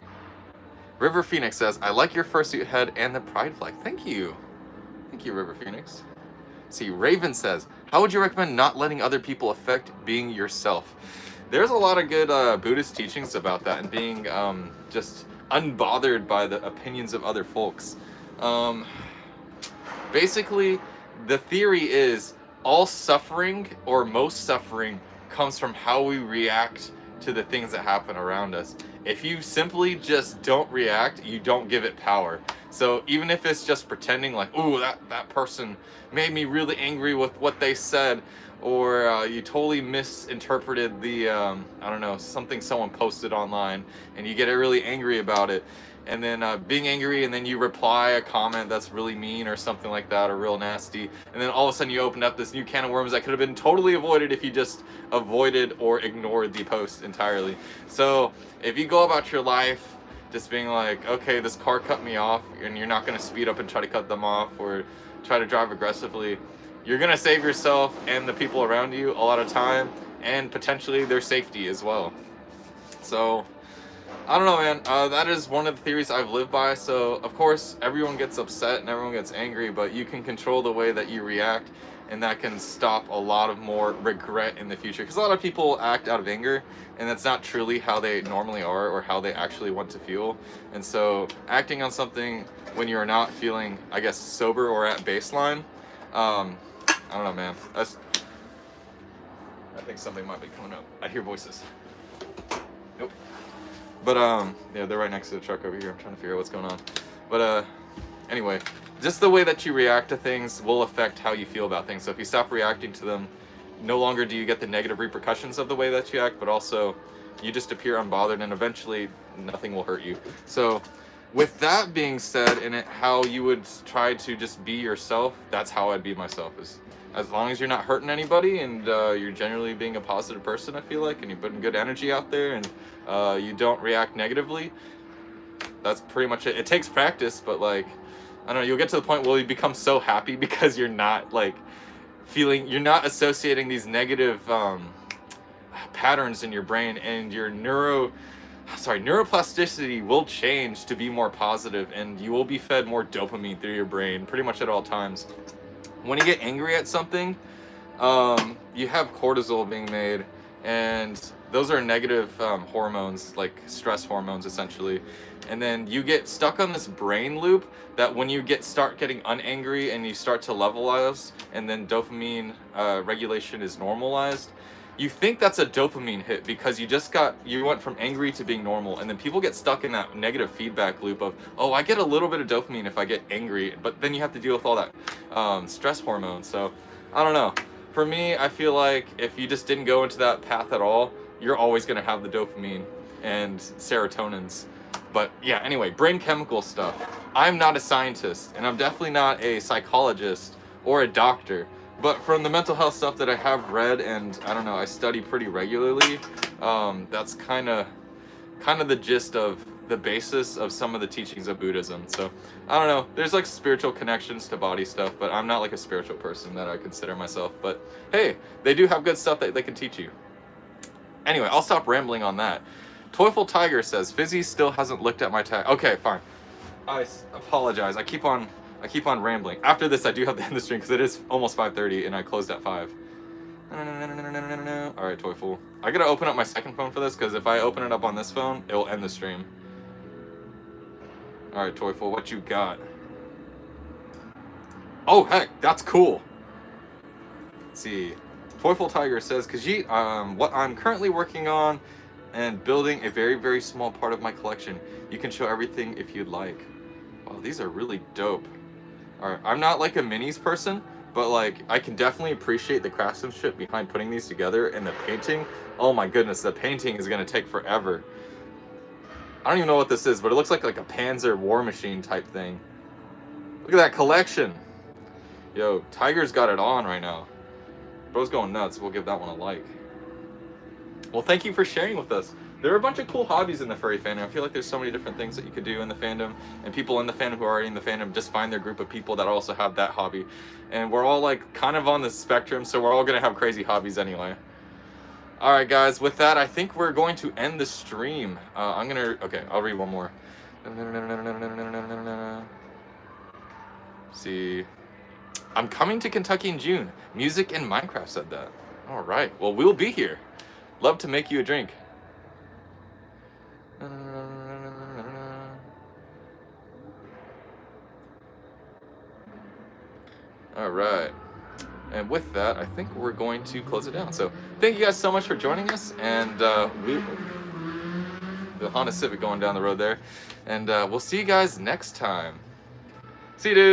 River Phoenix says, I like your fursuit head and the pride flag. Thank you. Thank you, River Phoenix. See, Raven says, how would you recommend not letting other people affect being yourself? There's a lot of good Buddhist teachings about that, and being just unbothered by the opinions of other folks. Basically, the theory is all suffering, or most suffering, comes from how we react to the things that happen around us. If you simply just don't react, you don't give it power. So even if it's just pretending like, ooh, that person made me really angry with what they said, or you totally misinterpreted the, I don't know, something someone posted online, and you get really angry about it, and then being angry, and then you reply a comment that's really mean or something like that, or real nasty, and then all of a sudden you open up this new can of worms that could have been totally avoided if you just avoided or ignored the post entirely. So if you go about your life just being like, okay, this car cut me off, and you're not gonna speed up and try to cut them off or try to drive aggressively. You're gonna save yourself and the people around you a lot of time and potentially their safety as well. So I don't know, man. That is one of the theories I've lived by. So of course everyone gets upset and everyone gets angry, but you can control the way that you react, and that can stop a lot of more regret in the future, because a lot of people act out of anger and that's not truly how they normally are or how they actually want to feel. And so acting on something when you're not feeling, I guess, sober or at baseline, I don't know, man. I think something might be coming up. I hear voices. Nope. But yeah, they're right next to the truck over here. I'm trying to figure out what's going on. But anyway, just the way that you react to things will affect how you feel about things. So if you stop reacting to them, no longer do you get the negative repercussions of the way that you act, but also you just appear unbothered, and eventually nothing will hurt you. So with that being said, and how you would try to just be yourself, that's how I'd be myself. Is as long as you're not hurting anybody and you're generally being a positive person, I feel like, and you're putting good energy out there, and you don't react negatively, that's pretty much it. It takes practice, but like, I don't know, you'll get to the point where you become so happy because you're not like you're not associating these negative patterns in your brain, and your neuroplasticity will change to be more positive, and you will be fed more dopamine through your brain pretty much at all times. When you get angry at something, you have cortisol being made, and those are negative hormones, like stress hormones essentially. And then you get stuck on this brain loop that when you start getting unangry and you start to levelize, and then dopamine regulation is normalized, you think that's a dopamine hit because you went from angry to being normal, and then people get stuck in that negative feedback loop of, oh, I get a little bit of dopamine if I get angry, but then you have to deal with all that stress hormone. So I don't know. For me, I feel like if you just didn't go into that path at all, you're always going to have the dopamine and serotonins. But yeah, anyway, brain chemical stuff. I'm not a scientist, and I'm definitely not a psychologist or a doctor. But from the mental health stuff that I have read, and I don't know, I study pretty regularly, that's kind of the gist of the basis of some of the teachings of Buddhism. So I don't know, there's like spiritual connections to body stuff, but I'm not like a spiritual person that I consider myself. But hey, they do have good stuff that they can teach you. Anyway, I'll stop rambling on that. Toyful Tiger says, Fizzy still hasn't looked at my tag. Okay, fine. I apologize. I keep on rambling. After this, I do have to end the stream because it is almost 5:30 and I closed at 5. Alright, Toyful. I gotta open up my second phone for this, because if I open it up on this phone, it will end the stream. Alright, Toyful, what you got? Oh, heck, that's cool. Let's see. Toyful Tiger says, Khajiit, what I'm currently working on and building a very, very small part of my collection. You can show everything if you'd like. Wow, these are really dope. Alright, I'm not like a minis person, but like I can definitely appreciate the craftsmanship behind putting these together, and the painting. Oh my goodness, the painting is gonna take forever. I don't even know what this is, but it looks like a Panzer war machine type thing. Look at that collection. Yo, Tiger's got it on right now. Bro's going nuts. We'll give that one a like. Well, thank you for sharing with us. There are a bunch of cool hobbies in the furry fandom. I feel like there's so many different things that you could do in the fandom, and people in the fandom who are already in the fandom just find their group of people that also have that hobby. And we're all like kind of on the spectrum, so we're all gonna have crazy hobbies anyway. Alright guys, with that, I think we're going to end the stream. Okay, I'll read one more. See. I'm coming to Kentucky in June. Music and Minecraft said that. Alright, well, we'll be here. Love to make you a drink. Alright. And with that, I think we're going to close it down. So, thank you guys so much for joining us. And the Honda Civic going down the road there. And we'll see you guys next time. See you, dudes.